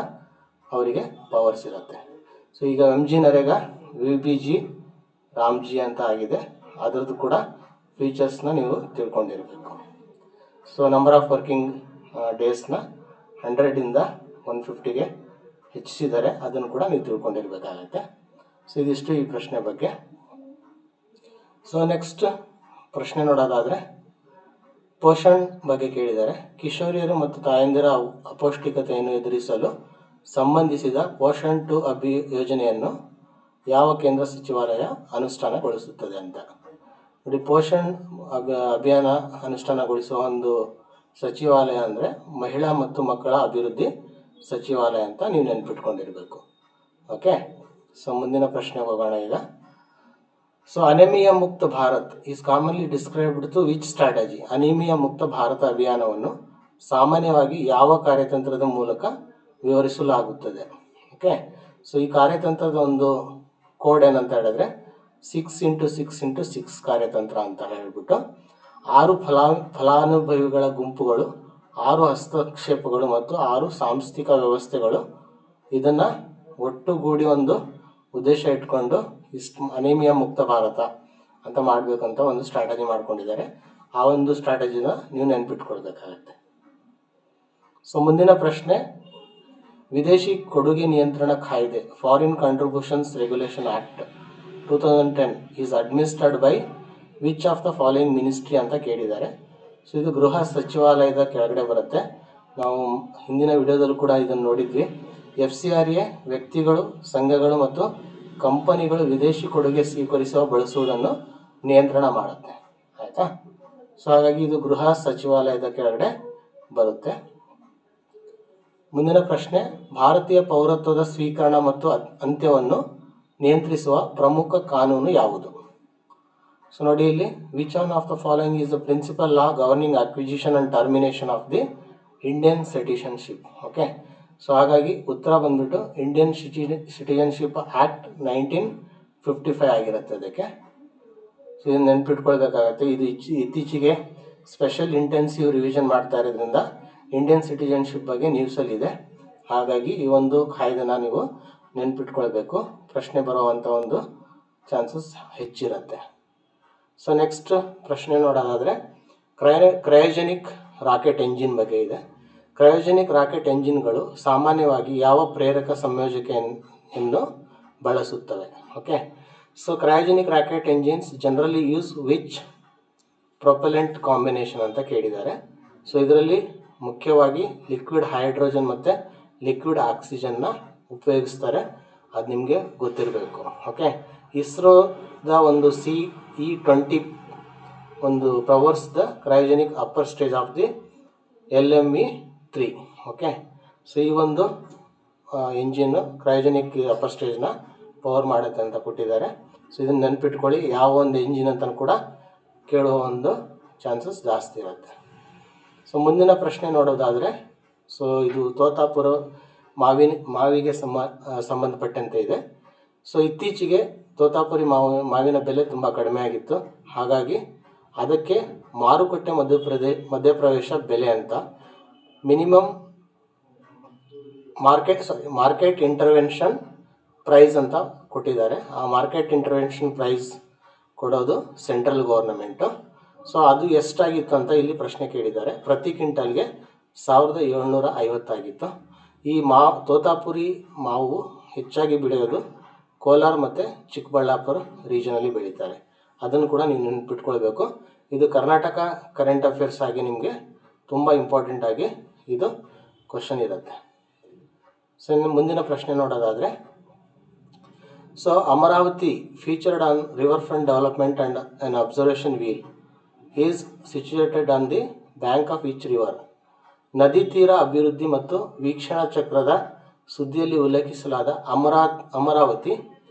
ಅವರಿಗೆ ಪವರ್ಸ್ ಇರುತ್ತೆ. ಸೊ ಈಗ MG ನರೇಗಾ VBG ರಾಮ್ಜಿ ಅಂತ ಆಗಿದೆ, ಅದರದ್ದು ಕೂಡ ಫೀಚರ್ಸ್ನ ನೀವು ತಿಳ್ಕೊಂಡಿರಬೇಕು. ಸೊ ನಂಬರ್ ಆಫ್ ವರ್ಕಿಂಗ್ ಡೇಸ್ನ 100ಇಂದ 150ಗೆ ಹೆಚ್ಚಿಸಿದ್ದಾರೆ, ಅದನ್ನು ಕೂಡ ನೀವು ತಿಳ್ಕೊಂಡಿರಬೇಕಾಗತ್ತೆ. ಸೊ ಇದಿಷ್ಟು ಈ ಪ್ರಶ್ನೆ ಬಗ್ಗೆ. ಸೊ ನೆಕ್ಸ್ಟ್ ಪ್ರಶ್ನೆ ನೋಡೋದಾದರೆ ಪೋಷಣ್ ಬಗ್ಗೆ ಕೇಳಿದ್ದಾರೆ. ಕಿಶೋರಿಯರು ಮತ್ತು ತಾಯಂದಿರ ಅಪೌಷ್ಟಿಕತೆಯನ್ನು ಎದುರಿಸಲು ಸಂಬಂಧಿಸಿದ ಪೋಷಣ್ 2 ಯೋಜನೆಯನ್ನು ಯಾವ ಕೇಂದ್ರ ಸಚಿವಾಲಯ ಅನುಷ್ಠಾನಗೊಳಿಸುತ್ತದೆ ಅಂತ ನೋಡಿ. ಪೋಷಣ್ ಅಭಿಯಾನ ಅನುಷ್ಠಾನಗೊಳಿಸುವ ಒಂದು ಸಚಿವಾಲಯ ಅಂದರೆ ಮಹಿಳಾ ಮತ್ತು ಮಕ್ಕಳ ಅಭಿವೃದ್ಧಿ ಸಚಿವಾಲಯ ಅಂತ ನೀವು ನೆನ್ಪಿಟ್ಕೊಂಡಿರಬೇಕು. ಓಕೆ, ಸೊ ಮುಂದಿನ ಪ್ರಶ್ನೆ ಹೋಗೋಣ ಈಗ. So anaemia Mukt Bharat is commonly described to which strategy? Anaemia Mukt Bharat ಅಭಿಯಾನವನ್ನು ಸಾಮಾನ್ಯವಾಗಿ ಯಾವ ಕಾರ್ಯತಂತ್ರದ ಮೂಲಕ ವಿವರಿಸಲಾಗುತ್ತದೆ? ಓಕೆ, ಸೊ ಈ ಕಾರ್ಯತಂತ್ರದ ಒಂದು ಕೋಡ್ ಏನಂತ ಹೇಳಿದ್ರೆ 6x6x6 ಕಾರ್ಯತಂತ್ರ ಅಂತ ಹೇಳಿಬಿಟ್ಟು 6 ಫಲಾನುಭವಿಗಳ ಗುಂಪುಗಳು, 6 ಹಸ್ತಕ್ಷೇಪಗಳು ಮತ್ತು 6 ಸಾಂಸ್ಥಿಕ ವ್ಯವಸ್ಥೆಗಳು ಇದನ್ನು ಒಟ್ಟುಗೂಡಿ ಒಂದು ಉದ್ದೇಶ ಇಟ್ಕೊಂಡು ಅನಿಮಿಯಾ ಮುಕ್ತ ಭಾರತ ಅಂತ ಮಾಡಬೇಕಂತ ಒಂದು ಸ್ಟ್ರಾಟಜಿ ಮಾಡ್ಕೊಂಡಿದ್ದಾರೆ. ಆ ಒಂದು ಸ್ಟ್ರಾಟಜಿನ ನೀವು ನೆನ್ಪಿಟ್ಕೊಳ್ಬೇಕಾಗತ್ತೆ. ಸೊ ಮುಂದಿನ ಪ್ರಶ್ನೆ, ವಿದೇಶಿ ಕೊಡುಗೆ ನಿಯಂತ್ರಣ ಕಾಯ್ದೆ foreign contributions regulation act 2010 is administered by which of the following ministry ಅಂತ ಕೇಳಿದ್ದಾರೆ. ಸೊ ಇದು ಗೃಹ ಸಚಿವಾಲಯದ ಕೆಳಗಡೆ ಬರುತ್ತೆ. ನಾವು ಹಿಂದಿನ ವಿಡಿಯೋದಲ್ಲೂ ಕೂಡ ಇದನ್ನು ನೋಡಿದ್ವಿ. FCRA ವ್ಯಕ್ತಿಗಳು, ಸಂಘಗಳು ಮತ್ತು ಕಂಪನಿಗಳು ವಿದೇಶಿ ಕೊಡುಗೆ ಸ್ವೀಕರಿಸುವ ಬಳಸುವುದನ್ನು ನಿಯಂತ್ರಣ ಮಾಡುತ್ತೆ. ಆಯಿತಾ? ಸೊ ಹಾಗಾಗಿ ಇದು ಗೃಹ ಸಚಿವಾಲಯದ ಕೆಳಗಡೆ ಬರುತ್ತೆ. ಮುಂದಿನ ಪ್ರಶ್ನೆ, ಭಾರತೀಯ ಪೌರತ್ವದ ಸ್ವೀಕರಣ ಮತ್ತು ಅಂತ್ಯವನ್ನು ನಿಯಂತ್ರಿಸುವ ಪ್ರಮುಖ ಕಾನೂನು ಯಾವುದು? ಸೊ ನೋಡಿ ಇಲ್ಲಿ, which one of the following is the principal law governing acquisition and termination of the Indian citizenship? Okay, so ಹಾಗಾಗಿ ಉತ್ತರ ಬಂದ್ಬಿಟ್ಟು ಇಂಡಿಯನ್ ಸಿಟಿಜನ್ಶಿಪ್ ಆ್ಯಕ್ಟ್ 1955 ಆಗಿರುತ್ತೆ ಅದಕ್ಕೆ. ಸೊ ಇದನ್ನು ನೆನ್ಪಿಟ್ಕೊಳ್ಬೇಕಾಗತ್ತೆ. ಇದು ಇತ್ತೀಚೆಗೆ ಸ್ಪೆಷಲ್ ಇಂಟೆನ್ಸಿವ್ ರಿವಿಷನ್ ಮಾಡ್ತಾ ಇರೋದ್ರಿಂದ ಇಂಡಿಯನ್ ಸಿಟಿಜನ್ಶಿಪ್ ಬಗ್ಗೆ ನ್ಯೂಸಲ್ಲಿದೆ, ಹಾಗಾಗಿ ಈ ಒಂದು ಕಾಯ್ದೆನ ನೀವು ನೆನ್ಪಿಟ್ಕೊಳ್ಬೇಕು. ಪ್ರಶ್ನೆ ಬರುವಂಥ ಒಂದು ಚಾನ್ಸಸ್ ಹೆಚ್ಚಿರುತ್ತೆ. ಸೊ ನೆಕ್ಸ್ಟ್ ಪ್ರಶ್ನೆ ನೋಡೋದಾದರೆ ಕ್ರಯೋಜೆನಿಕ್ ರಾಕೆಟ್ ಎಂಜಿನ್ ಬಗ್ಗೆ ಇದೆ. ಕ್ರಯೋಜೆನಿಕ್ ರಾಕೆಟ್ ಎಂಜಿನ್ಗಳು ಸಾಮಾನ್ಯವಾಗಿ ಯಾವ ಪ್ರೇರಕ ಸಂಯೋಜನೆಯನ್ನು ಬಳಸುತ್ತವೆ? Okay, so cryogenic rocket engines generally use which propellant combination ಅಂತ ಕೇಳಿದ್ದಾರೆ. ಸೊ ಇದರಲ್ಲಿ ಮುಖ್ಯವಾಗಿ ಲಿಕ್ವಿಡ್ ಹೈಡ್ರೋಜನ್ ಮತ್ತು ಲಿಕ್ವಿಡ್ ಆಕ್ಸಿಜನ್ನ ಉಪಯೋಗಿಸ್ತಾರೆ, ಅದು ನಿಮಗೆ ಗೊತ್ತಿರಬೇಕು. ಓಕೆ, ಇಸ್ರೋದ ಒಂದು CE-20 ಒಂದು powers the cryogenic upper stage of the LME-3. Okay, so ಈ ಒಂದು ಎಂಜಿನ್ನು ಕ್ರಯೋಜೆನಿಕ್ ಅಪ್ಪರ್ ಸ್ಟೇಜ್ನ ಪವರ್ ಮಾಡುತ್ತೆ ಅಂತ ಕೊಟ್ಟಿದ್ದಾರೆ. ಸೊ ಇದನ್ನು ನೆನ್ಪಿಟ್ಕೊಳ್ಳಿ, ಯಾವ ಒಂದು ಎಂಜಿನ್ ಅಂತ ಕೂಡ ಕೇಳುವ ಒಂದು ಚಾನ್ಸಸ್ ಜಾಸ್ತಿ ಇರುತ್ತೆ. ಸೊ ಮುಂದಿನ ಪ್ರಶ್ನೆ ನೋಡೋದಾದರೆ, ಸೊ ಇದು ತೋತಾಪುರ ಮಾವಿಗೆ ಸಂಬಂಧಪಟ್ಟಂತೆ ಇದೆ. ಸೊ ಇತ್ತೀಚೆಗೆ ತೋತಾಪುರಿ ಮಾವಿನ ಬೆಲೆ ತುಂಬ ಕಡಿಮೆ ಆಗಿತ್ತು, ಹಾಗಾಗಿ ಅದಕ್ಕೆ ಮಾರುಕಟ್ಟೆ ಮಧ್ಯಪ್ರವೇಶ ಬೆಲೆ ಅಂತ ಮಿನಿಮಮ್ ಮಾರ್ಕೆಟ್ ಇಂಟರ್ವೆನ್ಷನ್ ಪ್ರೈಸ್ ಅಂತ ಕೊಟ್ಟಿದ್ದಾರೆ. ಆ ಮಾರ್ಕೆಟ್ ಇಂಟರ್ವೆನ್ಷನ್ ಪ್ರೈಸ್ ಕೊಡೋದು ಸೆಂಟ್ರಲ್ ಗೌರ್ನಮೆಂಟು. ಸೊ ಅದು ಎಷ್ಟಾಗಿತ್ತು ಅಂತ ಇಲ್ಲಿ ಪ್ರಶ್ನೆ ಕೇಳಿದ್ದಾರೆ. ಪ್ರತಿ ಕ್ವಿಂಟಲ್ಗೆ 1750 ಆಗಿತ್ತು. ಈ ತೋತಾಪುರಿ ಮಾವು ಹೆಚ್ಚಾಗಿ ಬೆಳೆಯೋದು ಕೋಲಾರ ಮತ್ತು ಚಿಕ್ಕಬಳ್ಳಾಪುರ ರೀಜನಲ್ಲಿ ಬೆಳೀತಾರೆ. ಅದನ್ನು ಕೂಡ ನೀವು ನೆನ್ಪಿಟ್ಕೊಳ್ಬೇಕು. ಇದು ಕರ್ನಾಟಕ ಕರೆಂಟ್ ಅಫೇರ್ಸ್ ಆಗಿ ನಿಮಗೆ ತುಂಬ ಇಂಪಾರ್ಟೆಂಟ್ ಆಗಿ ಇದು ಕ್ವಶನ್ ಇರುತ್ತೆ. ಸೊ ಇನ್ನು ಮುಂದಿನ ಪ್ರಶ್ನೆ ನೋಡೋದಾದರೆ, so Amaravati featured on river front development and on observation wheel is situated on the bank of each river. ನದಿ ತೀರ ಅಭಿವೃದ್ಧಿ ಮತ್ತು ವೀಕ್ಷಣಾ ಚಕ್ರದ ಸುದ್ದಿಯಲ್ಲಿ ಉಲ್ಲೇಖಿಸಲಾದ ಅಮರಾವತಿ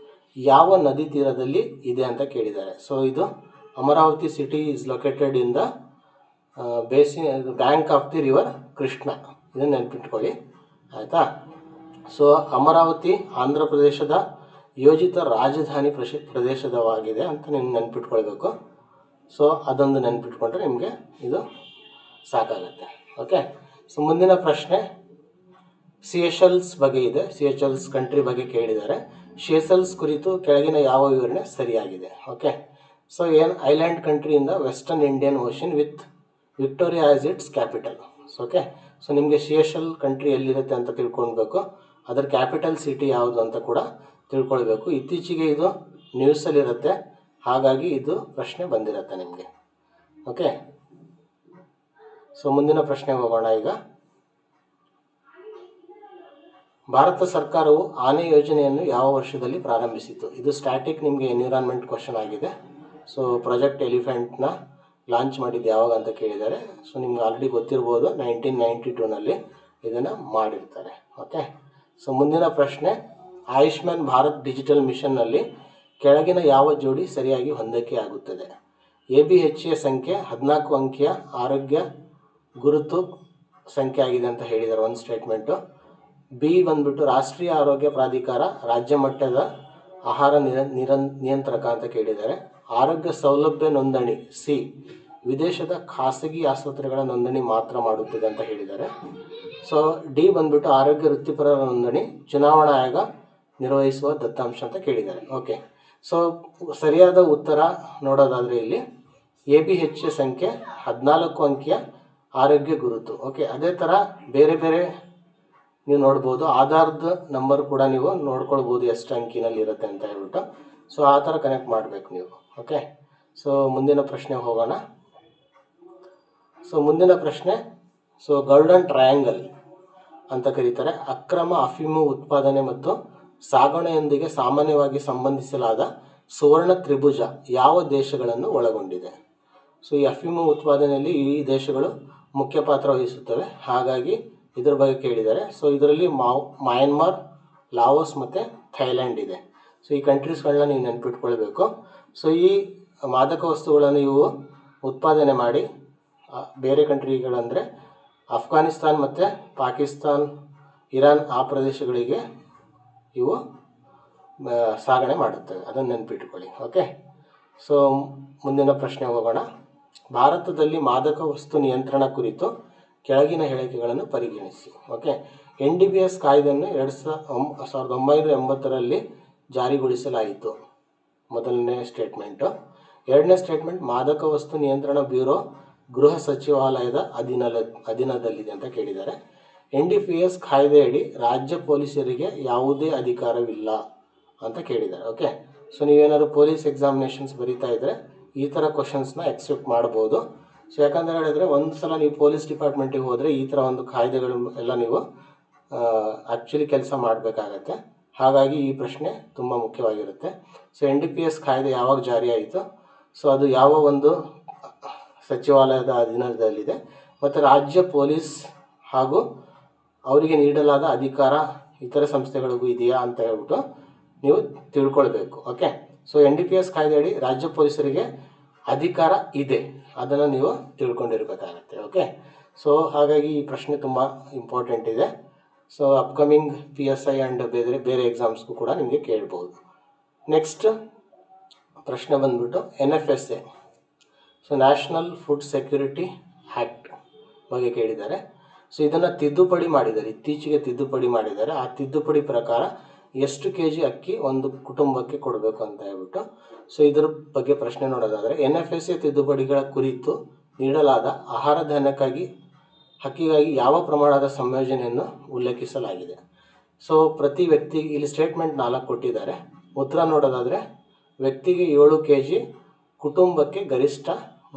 ಯಾವ ನದಿ ತೀರದಲ್ಲಿ ಇದೆ ಅಂತ ಕೇಳಿದ್ದಾರೆ. ಸೊ ಇದು Amaravati city is located in the bank of the river Krishna. ಇದನ್ನು ನೆನಪಿಟ್ಕೊಳ್ಳಿ, ಆಯಿತಾ. ಸೊ ಅಮರಾವತಿ ಆಂಧ್ರ ಪ್ರದೇಶದ ಯೋಜಿತ ರಾಜಧಾನಿ ಪ್ರದೇಶದವಾಗಿದೆ ಅಂತ ನೀವು ನೆನಪಿಟ್ಕೊಳ್ಬೇಕು. ಸೊ ಅದೊಂದು ನೆನಪಿಟ್ಕೊಂಡ್ರೆ ನಿಮಗೆ ಇದು ಸಾಕಾಗುತ್ತೆ. ಓಕೆ. ಸೊ ಮುಂದಿನ ಪ್ರಶ್ನೆ ಸಿಯೆಶಲ್ಸ್ ಬಗ್ಗೆ ಇದೆ. ಸಿಯೆಶಲ್ಸ್ ಕಂಟ್ರಿ ಬಗ್ಗೆ ಕೇಳಿದ್ದಾರೆ. ಸಿಯೆಶಲ್ಸ್ ಕುರಿತು ಕೆಳಗಿನ ಯಾವ ವಿವರಣೆ ಸರಿಯಾಗಿದೆ? Okay. So island country in the western Indian ocean with Victoria as it's capital. Okay. So ನಿಮಗೆ ಸಿಯೆಶಲ್ ಕಂಟ್ರಿ ಎಲ್ಲಿರುತ್ತೆ ಅಂತ ತಿಳ್ಕೊಳ್ಬೇಕು. ಅದರ ಕ್ಯಾಪಿಟಲ್ ಸಿಟಿ ಯಾವುದು ಅಂತ ಕೂಡ ತಿಳ್ಕೊಳ್ಬೇಕು. ಇತ್ತೀಚೆಗೆ ಇದು ನ್ಯೂಸಲ್ಲಿರುತ್ತೆ, ಹಾಗಾಗಿ ಇದು ಪ್ರಶ್ನೆ ಬಂದಿರುತ್ತೆ ನಿಮಗೆ. ಓಕೆ. ಸೊ ಮುಂದಿನ ಪ್ರಶ್ನೆಗೆ ಹೋಗೋಣ. ಈಗ ಭಾರತ ಸರ್ಕಾರವು ಆನೆ ಯೋಜನೆಯನ್ನು ಯಾವ ವರ್ಷದಲ್ಲಿ ಪ್ರಾರಂಭಿಸಿತು? ಇದು ಸ್ಟ್ಯಾಟಿಕ್ ನಿಮಗೆ ಎನ್ವಿರಾನ್ಮೆಂಟ್ ಕ್ವಶನ್ ಆಗಿದೆ. ಸೊ ಪ್ರಾಜೆಕ್ಟ್ ಎಲಿಫೆಂಟ್ನ ಲಾಂಚ್ ಮಾಡಿದ್ದು ಯಾವಾಗ ಅಂತ ಕೇಳಿದ್ದಾರೆ. ಸೊ ನಿಮ್ಗೆ ಆಲ್ರೆಡಿ ಗೊತ್ತಿರ್ಬೋದು, 1992ನಲ್ಲಿ ಇದನ್ನು ಮಾಡಿರ್ತಾರೆ. ಓಕೆ. ಸೊ ಮುಂದಿನ ಪ್ರಶ್ನೆ, ಆಯುಷ್ಮಾನ್ ಭಾರತ್ ಡಿಜಿಟಲ್ ಮಿಷನ್ನಲ್ಲಿ ಕೆಳಗಿನ ಯಾವ ಜೋಡಿ ಸರಿಯಾಗಿ ಹೊಂದಾಣಿಕೆ ಆಗುತ್ತದೆ? ABHA ಸಂಖ್ಯೆ 14 ಅಂಕಿಯ ಆರೋಗ್ಯ ಗುರುತು ಸಂಖ್ಯೆ ಆಗಿದೆ ಅಂತ ಹೇಳಿದ್ದಾರೆ ಒಂದು ಸ್ಟೇಟ್ಮೆಂಟು. ಬಿ ಬಂದ್ಬಿಟ್ಟು ರಾಷ್ಟ್ರೀಯ ಆರೋಗ್ಯ ಪ್ರಾಧಿಕಾರ ರಾಜ್ಯ ಮಟ್ಟದ ಆಹಾರ ನಿಯಂತ್ರಕ ಅಂತ ಕೇಳಿದ್ದಾರೆ. ಆರೋಗ್ಯ ಸೌಲಭ್ಯ ನೋಂದಣಿ ಸಿ ವಿದೇಶದ ಖಾಸಗಿ ಆಸ್ಪತ್ರೆಗಳ ನೋಂದಣಿ ಮಾತ್ರ ಮಾಡುತ್ತದೆ ಅಂತ ಹೇಳಿದ್ದಾರೆ. ಸೊ ಡಿ ಬಂದ್ಬಿಟ್ಟು ಆರೋಗ್ಯ ವೃತ್ತಿಪರರ ನೋಂದಣಿ ಚುನಾವಣಾ ಆಯೋಗ ನಿರ್ವಹಿಸುವ ದತ್ತಾಂಶ ಅಂತ ಕೇಳಿದ್ದಾರೆ. ಓಕೆ. ಸೊ ಸರಿಯಾದ ಉತ್ತರ ನೋಡೋದಾದರೆ ಇಲ್ಲಿ ABHA ಸಂಖ್ಯೆ 14 ಅಂಕಿಯ ಆರೋಗ್ಯ ಗುರುತು. ಓಕೆ. ಅದೇ ಥರ ಬೇರೆ ಬೇರೆ ನೀವು ನೋಡ್ಬೋದು, ಆಧಾರದ ನಂಬರ್ ಕೂಡ ನೀವು ನೋಡ್ಕೊಳ್ಬೋದು ಎಷ್ಟು ಅಂಕಿನಲ್ಲಿ ಇರುತ್ತೆ ಅಂತ ಹೇಳ್ಬಿಟ್ಟು. ಸೊ ಆ ಥರ ಕನೆಕ್ಟ್ ಮಾಡಬೇಕು ನೀವು. ಓಕೆ. ಸೊ ಮುಂದಿನ ಪ್ರಶ್ನೆಗೆ ಹೋಗೋಣ. ಸೊ ಮುಂದಿನ ಪ್ರಶ್ನೆ, ಸೊ ಗೋಲ್ಡನ್ ಟ್ರಯಾಂಗಲ್ ಅಂತ ಕರೀತಾರೆ. ಅಕ್ರಮ ಅಫೀಮು ಉತ್ಪಾದನೆ ಮತ್ತು ಸಾಗಣೆಯೊಂದಿಗೆ ಸಾಮಾನ್ಯವಾಗಿ ಸಂಬಂಧಿಸಲಾದ ಸುವರ್ಣ ತ್ರಿಭುಜ ಯಾವ ದೇಶಗಳನ್ನು ಒಳಗೊಂಡಿದೆ? ಸೊ ಈ ಅಫೀಮು ಉತ್ಪಾದನೆಯಲ್ಲಿ ಈ ದೇಶಗಳು ಮುಖ್ಯ ಪಾತ್ರ ವಹಿಸುತ್ತವೆ, ಹಾಗಾಗಿ ಇದ್ರ ಬಗ್ಗೆ ಕೇಳಿದ್ದಾರೆ. ಸೊ ಇದರಲ್ಲಿ ಮಯನ್ಮಾರ್, ಲಾವೋಸ್ ಮತ್ತು ಥೈಲ್ಯಾಂಡ್ ಇದೆ. ಸೊ ಈ ಕಂಟ್ರೀಸ್ಗಳನ್ನ ನೀವು ನೆನಪಿಟ್ಕೊಳ್ಬೇಕು. ಸೊ ಈ ಮಾದಕ ವಸ್ತುಗಳನ್ನು ಇವು ಉತ್ಪಾದನೆ ಮಾಡಿ ಬೇರೆ ಕಂಟ್ರಿಗಳಂದರೆ ಅಫ್ಘಾನಿಸ್ತಾನ್ ಮತ್ತು ಪಾಕಿಸ್ತಾನ್, ಇರಾನ್ ಆ ಪ್ರದೇಶಗಳಿಗೆ ಇವು ಸಾಗಣೆ ಮಾಡುತ್ತವೆ. ಅದನ್ನು ನೆನಪಿಟ್ಕೊಳ್ಳಿ. ಓಕೆ. ಸೊ ಮುಂದಿನ ಪ್ರಶ್ನೆಗೆ ಹೋಗೋಣ. ಭಾರತದಲ್ಲಿ ಮಾದಕ ವಸ್ತು ನಿಯಂತ್ರಣ ಕುರಿತು ಕೆಳಗಿನ ಹೇಳಿಕೆಗಳನ್ನು ಪರಿಗಣಿಸಿ. ಓಕೆ. NDPS ಕಾಯ್ದೆಯನ್ನು 1980ರಲ್ಲಿ ಜಾರಿಗೊಳಿಸಲಾಯಿತು. ಮೊದಲನೇ ಸ್ಟೇಟ್ಮೆಂಟು. ಎರಡನೇ ಸ್ಟೇಟ್ಮೆಂಟ್, ಮಾದಕ ವಸ್ತು ನಿಯಂತ್ರಣ ಬ್ಯೂರೋ ಗೃಹ ಸಚಿವಾಲಯದ ಅಧೀನದಲ್ಲಿದೆ ಅಂತ ಕೇಳಿದ್ದಾರೆ. NDPS ಕಾಯ್ದೆಯಡಿ ರಾಜ್ಯ ಪೊಲೀಸರಿಗೆ ಯಾವುದೇ ಅಧಿಕಾರವಿಲ್ಲ ಅಂತ ಕೇಳಿದ್ದಾರೆ. ಓಕೆ. ಸೊ ನೀವೇನಾದ್ರು ಪೊಲೀಸ್ ಎಕ್ಸಾಮಿನೇಷನ್ಸ್ ಬರೀತಾ ಇದ್ದರೆ ಈ ಥರ ಕ್ವಶನ್ಸ್ನ ಎಕ್ಸೆಪ್ಟ್ ಮಾಡ್ಬೋದು. ಸೊ ಯಾಕಂತ ಹೇಳಿದ್ರೆ ಒಂದು ಸಲ ನೀವು ಪೊಲೀಸ್ ಡಿಪಾರ್ಟ್ಮೆಂಟಿಗೆ ಹೋದರೆ ಈ ಥರ ಒಂದು ಕಾಯ್ದೆಗಳು ಎಲ್ಲ ನೀವು ಆ್ಯಕ್ಚುಲಿ ಕೆಲಸ ಮಾಡಬೇಕಾಗತ್ತೆ. ಹಾಗಾಗಿ ಈ ಪ್ರಶ್ನೆ ತುಂಬ ಮುಖ್ಯವಾಗಿರುತ್ತೆ. ಸೊ NDPS ಕಾಯ್ದೆ ಯಾವಾಗ ಜಾರಿ ಆಯಿತು? ಸೊ ಅದು ಯಾವ ಒಂದು ಸಚಿವಾಲಯದ ಅಧೀನದಲ್ಲಿದೆ ಮತ್ತು ರಾಜ್ಯ ಪೊಲೀಸ್ ಹಾಗೂ ಅವರಿಗೆ ನೀಡಲಾದ ಅಧಿಕಾರ ಇತರ ಸಂಸ್ಥೆಗಳಿಗೂ ಇದೆಯಾ ಅಂತ ಹೇಳ್ಬಿಟ್ಟು ನೀವು ತಿಳ್ಕೊಳ್ಬೇಕು. ಓಕೆ. ಸೊ NDPS ಕಾಯ್ದೆಯಡಿ ರಾಜ್ಯ ಪೊಲೀಸರಿಗೆ ಅಧಿಕಾರ ಇದೆ, ಅದನ್ನು ನೀವು ತಿಳ್ಕೊಂಡಿರ್ಬೇಕಾಗತ್ತೆ. ಓಕೆ. ಸೊ ಹಾಗಾಗಿ ಈ ಪ್ರಶ್ನೆ ತುಂಬ ಇಂಪಾರ್ಟೆಂಟ್ ಇದೆ. ಸೊ ಅಪ್ಕಮಿಂಗ್ PSI ಆ್ಯಂಡ್ ಬೇರೆ ಎಕ್ಸಾಮ್ಸ್ಗೂ ಕೂಡ ನಿಮಗೆ ಕೇಳ್ಬೋದು. ನೆಕ್ಸ್ಟ್ ಪ್ರಶ್ನೆ ಬಂದ್ಬಿಟ್ಟು NFSA, so national food security act ಬಗ್ಗೆ ಕೇಳಿದ್ದಾರೆ. ಸೊ ಇದನ್ನು ತಿದ್ದುಪಡಿ ಮಾಡಿದ್ದಾರೆ, ಇತ್ತೀಚೆಗೆ ತಿದ್ದುಪಡಿ ಮಾಡಿದ್ದಾರೆ. ಆ ತಿದ್ದುಪಡಿ ಪ್ರಕಾರ ಎಷ್ಟು ಕೆ ಜಿ ಅಕ್ಕಿ ಒಂದು ಕುಟುಂಬಕ್ಕೆ ಕೊಡಬೇಕು ಅಂತ ಹೇಳ್ಬಿಟ್ಟು. ಸೊ ಇದರ ಬಗ್ಗೆ ಪ್ರಶ್ನೆ ನೋಡೋದಾದರೆ, NFSA ತಿದ್ದುಪಡಿಗಳ ಕುರಿತು ನೀಡಲಾದ ಆಹಾರ ಧಾನ್ಯಕ್ಕಾಗಿ ಅಕ್ಕಿಗಾಗಿ ಯಾವ ಪ್ರಮಾಣದ ಸಂಯೋಜನೆಯನ್ನು ಉಲ್ಲೇಖಿಸಲಾಗಿದೆ. ಸೊ ಪ್ರತಿ ವ್ಯಕ್ತಿ ಇಲ್ಲಿ ಸ್ಟೇಟ್ಮೆಂಟ್ 4 ಕೊಟ್ಟಿದ್ದಾರೆ. ಉತ್ತರ ನೋಡೋದಾದರೆ ವ್ಯಕ್ತಿಗೆ 7 ಕೆ ಜಿ, ಕುಟುಂಬಕ್ಕೆ ಗರಿಷ್ಠ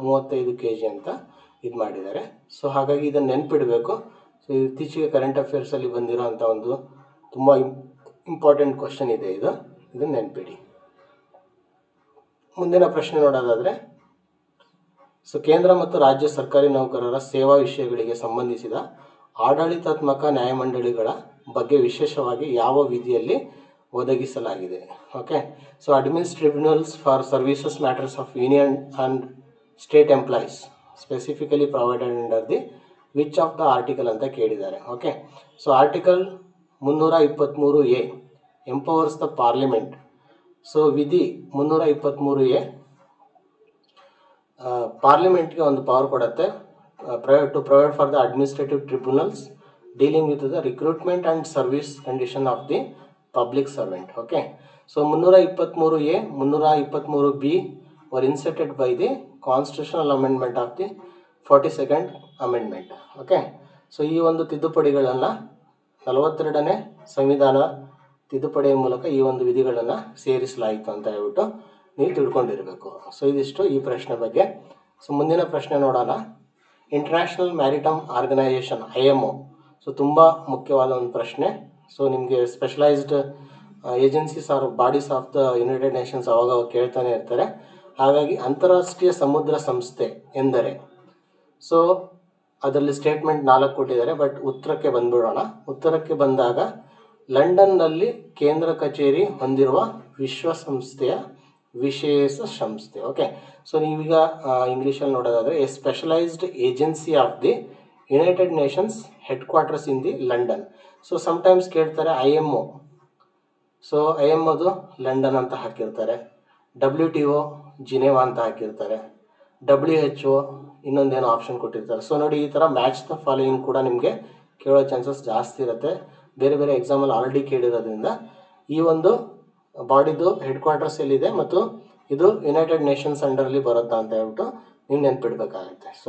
35 ಕೆ ಜಿ ಅಂತ ಇದು ಮಾಡಿದ್ದಾರೆ. ಸೊ ಹಾಗಾಗಿ ಇದನ್ನು ನೆನಪಿಡಬೇಕು. ಸೊ ಇತ್ತೀಚೆಗೆ ಕರೆಂಟ್ ಅಫೇರ್ಸಲ್ಲಿ ಬಂದಿರೋಂಥ ಒಂದು ತುಂಬ ಇಂಪಾರ್ಟೆಂಟ್ ಕ್ವಶನ್ ಇದೆ, ಇದನ್ನು ನೆನಪಿಡಿ. ಮುಂದಿನ ಪ್ರಶ್ನೆ ನೋಡೋದಾದರೆ, ಸೊ ಕೇಂದ್ರ ಮತ್ತು ರಾಜ್ಯ ಸರ್ಕಾರಿ ನೌಕರರ ಸೇವಾ ವಿಷಯಗಳಿಗೆ ಸಂಬಂಧಿಸಿದ ಆಡಳಿತಾತ್ಮಕ ನ್ಯಾಯಮಂಡಳಿಗಳ ಬಗ್ಗೆ ವಿಶೇಷವಾಗಿ ಯಾವ ವಿಧಿಯಲ್ಲಿ ಒದಗಿಸಲಾಗಿದೆ. Okay, so administrative tribunals for services matters of union and state employees specifically provided under the which of the article ಅಂತ ಕೇಳಿದ್ದಾರೆ. Okay, so article 323A empowers the Parliament. So ವಿಧಿ 323A ಪಾರ್ಲಿಮೆಂಟ್ಗೆ ಒಂದು ಪವರ್ ಕೊಡುತ್ತೆ, to provide for the administrative tribunals dealing with the recruitment and service condition of the public servant. Okay, so 323A, 323B were inserted by the constitutional amendment of the 42nd amendment. Okay, so ಈ ಒಂದು ತಿದ್ದುಪಡಿಗಳನ್ನು 42ನೇ ಸಂವಿಧಾನ ತಿದ್ದುಪಡಿಯ ಮೂಲಕ ಈ ಒಂದು ವಿಧಿಗಳನ್ನು ಸೇರಿಸಲಾಯಿತು ಅಂತ ಹೇಳ್ಬಿಟ್ಟು ನೀವು ತಿಳ್ಕೊಂಡಿರಬೇಕು. ಸೊ ಇದಿಷ್ಟು ಈ ಪ್ರಶ್ನೆ ಬಗ್ಗೆ. ಸೊ ಮುಂದಿನ ಪ್ರಶ್ನೆ ನೋಡೋಣ. International Maritime Organization IMO, so ತುಂಬ ಮುಖ್ಯವಾದ ಒಂದು ಪ್ರಶ್ನೆ. ಸೊ ನಿಮಗೆ specialised agencies or bodies of the United Nations ಅವಾಗ ಕೇಳ್ತಾನೆ ಇರ್ತಾರೆ. ಹಾಗಾಗಿ ಅಂತಾರಾಷ್ಟ್ರೀಯ ಸಮುದ್ರ ಸಂಸ್ಥೆ ಎಂದರೆ, ಸೊ ಅದರಲ್ಲಿ ಸ್ಟೇಟ್ಮೆಂಟ್ 4 ಕೊಟ್ಟಿದ್ದಾರೆ. ಬಟ್ ಉತ್ತರಕ್ಕೆ ಬಂದ್ಬಿಡೋಣ. ಉತ್ತರಕ್ಕೆ ಬಂದಾಗ ಲಂಡನ್ನಲ್ಲಿ ಕೇಂದ್ರ ಕಚೇರಿ ಹೊಂದಿರುವ ವಿಶ್ವಸಂಸ್ಥೆಯ ವಿಶೇಷ ಸಂಸ್ಥೆ. ಓಕೆ, ಸೊ ನೀವೀಗ ಇಂಗ್ಲೀಷಲ್ಲಿ ನೋಡೋದಾದರೆ A specialised agency of the United Nations head quarters in the London. So sometimes ಕೇಳ್ತಾರೆ IMO, ಸೊ IMOದು ಲಂಡನ್ ಅಂತ ಹಾಕಿರ್ತಾರೆ, WTO ಜಿನೆವಾ ಅಂತ ಹಾಕಿರ್ತಾರೆ, WHO ಇನ್ನೊಂದೇನೋ ಆಪ್ಷನ್ ಕೊಟ್ಟಿರ್ತಾರೆ. ಸೊ ನೋಡಿ, ಈ ಥರ ಮ್ಯಾಚ್ ದ ಫಾಲೋಯಿಂಗ್ ಕೂಡ ನಿಮಗೆ ಕೇಳೋ ಚಾನ್ಸಸ್ ಜಾಸ್ತಿ ಇರುತ್ತೆ. ಬೇರೆ ಬೇರೆ ಎಕ್ಸಾಮಲ್ಲಿ ಆಲ್ರೆಡಿ ಕೇಳಿರೋದ್ರಿಂದ ಈ ಒಂದು ಬಾಡಿದು ಹೆಡ್ ಕ್ವಾರ್ಟರ್ಸ್ ಎಲ್ಲಿದೆ ಮತ್ತು ಇದು ಯುನೈಟೆಡ್ ನೇಷನ್ಸ್ ಅಂಡರಲ್ಲಿ ಬರುತ್ತಾ ಅಂತ ಹೇಳ್ಬಿಟ್ಟು ನೀವು ನೆನ್ಪಿಡಬೇಕಾಗುತ್ತೆ. ಸೊ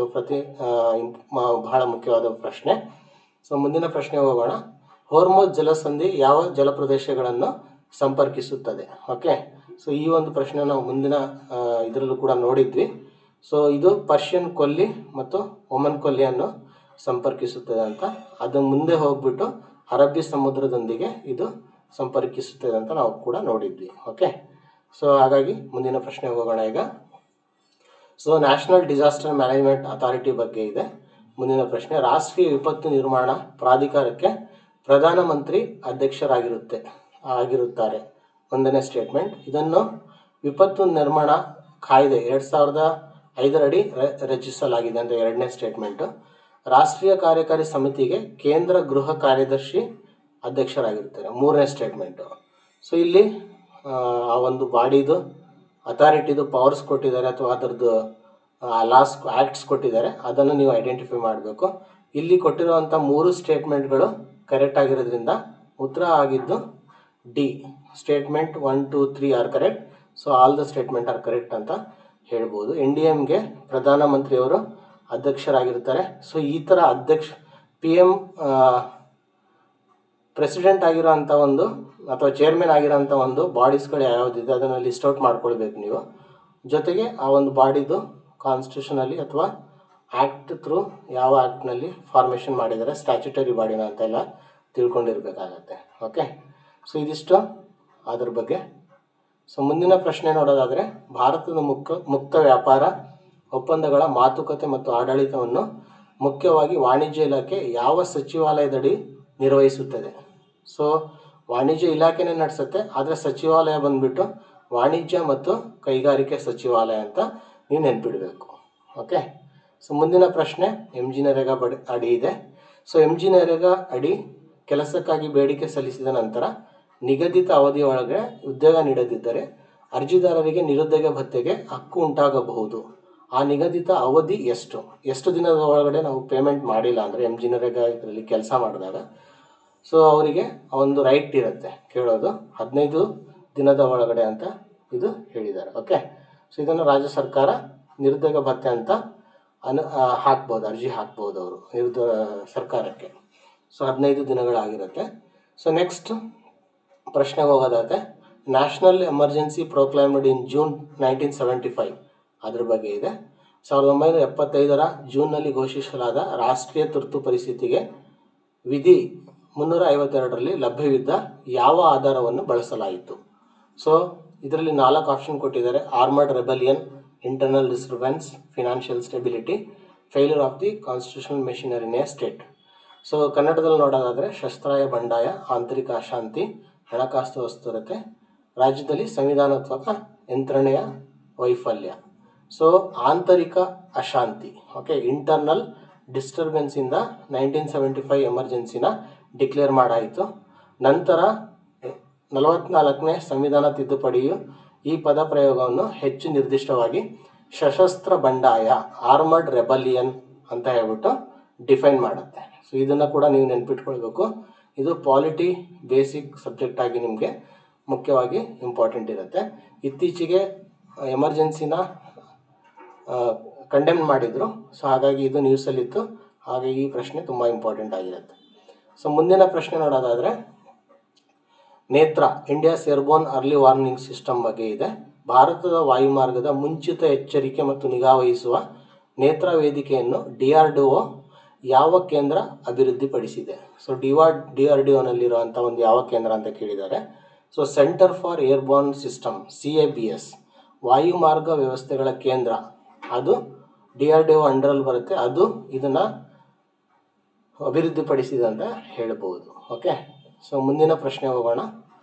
ಬಹಳ ಮುಖ್ಯವಾದ ಪ್ರಶ್ನೆ. ಸೊ ಮುಂದಿನ ಪ್ರಶ್ನೆ ಹೋಗೋಣ. ಹೋರ್ಮುಜ್ ಜಲಸಂಧಿ ಯಾವ ಜಲಪ್ರದೇಶಗಳನ್ನು ಸಂಪರ್ಕಿಸುತ್ತದೆ? ಓಕೆ, ಸೊ ಈ ಒಂದು ಪ್ರಶ್ನೆ ನಾವು ಮುಂದಿನ ಇದರಲ್ಲೂ ಕೂಡ ನೋಡಿದ್ವಿ. ಸೊ ಇದು ಪರ್ಷಿಯನ್ ಕೊಲ್ಲಿ ಮತ್ತು ಒಮನ್ ಕೊಲ್ಲಿಯನ್ನು ಸಂಪರ್ಕಿಸುತ್ತದೆ ಅಂತ. ಅದು ಮುಂದೆ ಹೋಗ್ಬಿಟ್ಟು ಅರಬ್ಬಿ ಸಮುದ್ರದೊಂದಿಗೆ ಇದು ಸಂಪರ್ಕಿಸುತ್ತದೆ ಅಂತ ನಾವು ಕೂಡ ನೋಡಿದ್ವಿ. ಓಕೆ, ಸೊ ಹಾಗಾಗಿ ಮುಂದಿನ ಪ್ರಶ್ನೆ ಹೋಗೋಣ ಈಗ. So national disaster management authority ಬಗ್ಗೆ ಇದೆ ಮುಂದಿನ ಪ್ರಶ್ನೆ. ರಾಷ್ಟ್ರೀಯ ವಿಪತ್ತು ನಿರ್ವಹಣಾ ಪ್ರಾಧಿಕಾರಕ್ಕೆ ಪ್ರಧಾನಮಂತ್ರಿ ಅಧ್ಯಕ್ಷರಾಗಿರುತ್ತಾರೆ. ಒಂದನೇ ಸ್ಟೇಟ್ಮೆಂಟ್. ಇದನ್ನು ವಿಪತ್ತು ನಿರ್ವಹಣಾ ಕಾಯ್ದೆ 2005 ಅಡಿ ರಚಿಸಲಾಗಿದೆ ಅಂತ ಎರಡನೇ ಸ್ಟೇಟ್ಮೆಂಟು. ರಾಷ್ಟ್ರೀಯ ಕಾರ್ಯಕಾರಿ ಸಮಿತಿಗೆ ಕೇಂದ್ರ ಗೃಹ ಕಾರ್ಯದರ್ಶಿ ಅಧ್ಯಕ್ಷರಾಗಿರ್ತಾರೆ, ಮೂರನೇ ಸ್ಟೇಟ್ಮೆಂಟು. ಸೊ ಇಲ್ಲಿ ಆ ಒಂದು ಬಾಡಿದು ಅಥಾರಿಟಿದು ಪವರ್ಸ್ ಕೊಟ್ಟಿದ್ದಾರೆ ಅಥವಾ ಅದರದ್ದು ಲಾಸ್ ಆ್ಯಕ್ಟ್ಸ್ ಕೊಟ್ಟಿದ್ದಾರೆ, ಅದನ್ನು ನೀವು ಐಡೆಂಟಿಫೈ ಮಾಡಬೇಕು. ಇಲ್ಲಿ ಕೊಟ್ಟಿರುವಂಥ 3 ಸ್ಟೇಟ್ಮೆಂಟ್ಗಳು ಕರೆಕ್ಟ್ ಆಗಿರೋದ್ರಿಂದ ಉತ್ತರ ಆಗಿದ್ದು D, statement 1, 2, 3 are correct. So all the statement are correct ಅಂತ ಹೇಳ್ಬೋದು. NDMಗೆ ಪ್ರಧಾನಮಂತ್ರಿಯವರು ಅಧ್ಯಕ್ಷರಾಗಿರ್ತಾರೆ. ಸೊ ಈ ಥರ PM ಪ್ರೆಸಿಡೆಂಟ್ ಆಗಿರೋಂಥ ಒಂದು ಅಥವಾ ಚೇರ್ಮನ್ ಆಗಿರೋಂಥ ಒಂದು ಬಾಡೀಸ್ಗಳು ಯಾವುದಿದೆ ಅದನ್ನು ಲಿಸ್ಟ್ ಔಟ್ ಮಾಡ್ಕೊಳ್ಬೇಕು ನೀವು. ಜೊತೆಗೆ ಆ ಒಂದು ಬಾಡಿದು ಕಾನ್ಸ್ಟಿಟ್ಯೂಷನಲ್ಲಿ ಅಥವಾ ಆ್ಯಕ್ಟ್ ಥ್ರೂ ಯಾವ ಆ್ಯಕ್ಟ್ನಲ್ಲಿ ಫಾರ್ಮೇಷನ್ ಮಾಡಿದ್ದಾರೆ, ಸ್ಟ್ಯಾಚ್ಯುಟರಿ ಬಾಡಿನ ಅಂತೆಲ್ಲ ತಿಳ್ಕೊಂಡಿರ್ಬೇಕಾಗತ್ತೆ. ಓಕೆ, ಸೊ ಇದಿಷ್ಟು ಅದ್ರ ಬಗ್ಗೆ. ಸೊ ಮುಂದಿನ ಪ್ರಶ್ನೆ ನೋಡೋದಾದರೆ, ಭಾರತದ ಮುಕ್ತ ವ್ಯಾಪಾರ ಒಪ್ಪಂದಗಳ ಮಾತುಕತೆ ಮತ್ತು ಆಡಳಿತವನ್ನು ಮುಖ್ಯವಾಗಿ ವಾಣಿಜ್ಯ ಇಲಾಖೆ ಯಾವ ಸಚಿವಾಲಯದಡಿ ನಿರ್ವಹಿಸುತ್ತದೆ? ಸೊ ವಾಣಿಜ್ಯ ಇಲಾಖೆನೇ ನಡೆಸುತ್ತೆ, ಆದರೆ ಸಚಿವಾಲಯ ಬಂದುಬಿಟ್ಟು ವಾಣಿಜ್ಯ ಮತ್ತು ಕೈಗಾರಿಕೆ ಸಚಿವಾಲಯ ಅಂತ ನೀವು ನೆನ್ಪಿಡಬೇಕು. ಓಕೆ, ಸೊ ಮುಂದಿನ ಪ್ರಶ್ನೆ MGNREGA ಅಡಿ ಇದೆ. ಸೊ MGNREGA ಅಡಿ ಕೆಲಸಕ್ಕಾಗಿ ಬೇಡಿಕೆ ಸಲ್ಲಿಸಿದ ನಂತರ ನಿಗದಿತ ಅವಧಿಯೊಳಗೆ ಉದ್ಯೋಗ ನೀಡದಿದ್ದರೆ ಅರ್ಜಿದಾರರಿಗೆ ನಿರುದ್ಯೋಗ ಭತ್ಯೆಗೆ ಹಕ್ಕು ಉಂಟಾಗಬಹುದು. ಆ ನಿಗದಿತ ಅವಧಿ ಎಷ್ಟು ದಿನದ ಒಳಗಡೆ ನಾವು ಪೇಮೆಂಟ್ ಮಾಡಿಲ್ಲ ಅಂದರೆ MGNREGA ಇದರಲ್ಲಿ ಕೆಲಸ ಮಾಡಿದಾಗ ಸೊ ಅವರಿಗೆ ಒಂದು ರೈಟ್ ಇರುತ್ತೆ ಕೇಳೋದು 15 ದಿನದ ಒಳಗಡೆ ಅಂತ ಇದು ಹೇಳಿದ್ದಾರೆ. ಓಕೆ, ಸೊ ಇದನ್ನು ರಾಜ್ಯ ಸರ್ಕಾರ ನಿರುದ್ಯೋಗ ಭತ್ಯೆ ಅಂತ ಹಾಕ್ಬೋದು, ಅರ್ಜಿ ಹಾಕ್ಬೋದು ಅವರು ಸರ್ಕಾರಕ್ಕೆ. ಸೊ 15 ದಿನಗಳಾಗಿರುತ್ತೆ. ಸೊ ನೆಕ್ಸ್ಟ್ ಪ್ರಶ್ನೆಗೆ ಹೋಗೋದಾದರೆ ನ್ಯಾಷನಲ್ ಎಮರ್ಜೆನ್ಸಿ ಪ್ರೊಕ್ಲೈಮ್ಡ್ ಇನ್ ಜೂನ್ 1975 ಅದ್ರ ಬಗ್ಗೆ ಇದೆ. 1975 ಜೂನ್ನಲ್ಲಿ ಘೋಷಿಸಲಾದ ರಾಷ್ಟ್ರೀಯ ತುರ್ತು ಪರಿಸ್ಥಿತಿಗೆ ವಿಧಿ 352ರಲ್ಲಿ ಲಭ್ಯವಿದ್ದ ಯಾವ ಆಧಾರವನ್ನು ಬಳಸಲಾಯಿತು? ಸೊ ಇದರಲ್ಲಿ 4 ಆಪ್ಷನ್ ಕೊಟ್ಟಿದ್ದಾರೆ. Armoured rebellion, internal disturbance, financial stability, failure of the constitutional machinery in a state. So ಕನ್ನಡದಲ್ಲಿ ನೋಡೋದಾದರೆ ಶಸ್ತ್ರಾಯ ಬಂಡಾಯ, ಆಂತರಿಕ ಅಶಾಂತಿ, ಹಣಕಾಸು ಅಸ್ಥಿರತೆ, ರಾಜ್ಯದಲ್ಲಿ ಸಂವಿಧಾನಾತ್ಮಕ ಯಂತ್ರಣೆಯ ವೈಫಲ್ಯ. ಸೊ ಆಂತರಿಕ ಅಶಾಂತಿ, ಓಕೆ, ಇಂಟರ್ನಲ್ ಡಿಸ್ಟರ್ಬೆನ್ಸಿಂದ 1975 ಎಮರ್ಜೆನ್ಸಿನ ಡಿಕ್ಲೇರ್ ಮಾಡಾಯಿತು. ನಂತರ 44ನೇ ಸಂವಿಧಾನ ತಿದ್ದುಪಡಿಯು ಈ ಪದ ಪ್ರಯೋಗವನ್ನು ಹೆಚ್ಚು ನಿರ್ದಿಷ್ಟವಾಗಿ ಸಶಸ್ತ್ರ ಬಂಡಾಯ, ಆರ್ಮರ್ಡ್ ರೆಬಲಿಯನ್ ಅಂತ ಹೇಳ್ಬಿಟ್ಟು ಡಿಫೈನ್ ಮಾಡುತ್ತೆ. ಸೊ ಇದನ್ನು ಕೂಡ ನೀವು ನೆನ್ಪಿಟ್ಕೊಳ್ಬೇಕು. ಇದು ಪಾಲಿಟಿ ಬೇಸಿಕ್ ಸಬ್ಜೆಕ್ಟ್ ಆಗಿ ನಿಮಗೆ ಮುಖ್ಯವಾಗಿ ಇಂಪಾರ್ಟೆಂಟ್ ಇರುತ್ತೆ. ಇತ್ತೀಚೆಗೆ ಎಮರ್ಜೆನ್ಸಿನ ಕಂಡೆಮ್ ಮಾಡಿದರು. ಸೊ ಹಾಗಾಗಿ ಇದು ನ್ಯೂಸಲ್ಲಿತ್ತು, ಹಾಗೆ ಈ ಪ್ರಶ್ನೆ ತುಂಬ ಇಂಪಾರ್ಟೆಂಟ್ ಆಗಿರುತ್ತೆ. ಸೊ ಮುಂದಿನ ಪ್ರಶ್ನೆ ನೋಡೋದಾದರೆ ನೇತ್ರ, India's airborne early warning system ಬಗ್ಗೆ ಇದೆ. ಭಾರತದ ವಾಯುಮಾರ್ಗದ ಮುಂಚಿತ ಎಚ್ಚರಿಕೆ ಮತ್ತು ನಿಗಾ ವಹಿಸುವ ನೇತ್ರ ವೇದಿಕೆಯನ್ನು DRDO ಯಾವ ಕೇಂದ್ರ ಅಭಿವೃದ್ಧಿಪಡಿಸಿದೆ? ಸೊ DRDOನಲ್ಲಿರುವಂಥ ಒಂದು ಯಾವ ಕೇಂದ್ರ ಅಂತ ಕೇಳಿದ್ದಾರೆ. So centre for airborne system, CABS, ವಾಯುಮಾರ್ಗ ವ್ಯವಸ್ಥೆಗಳ ಕೇಂದ್ರ, ಅದು DRDO ಅಂಡರಲ್ಲಿ ಬರುತ್ತೆ. ಅದು ಇದನ್ನು ಅಭಿವೃದ್ಧಿಪಡಿಸಿದೆ ಅಂತ ಹೇಳ್ಬೋದು. ಓಕೆ, ಸೊ ಮುಂದಿನ ಪ್ರಶ್ನೆ ಹೋಗೋಣ.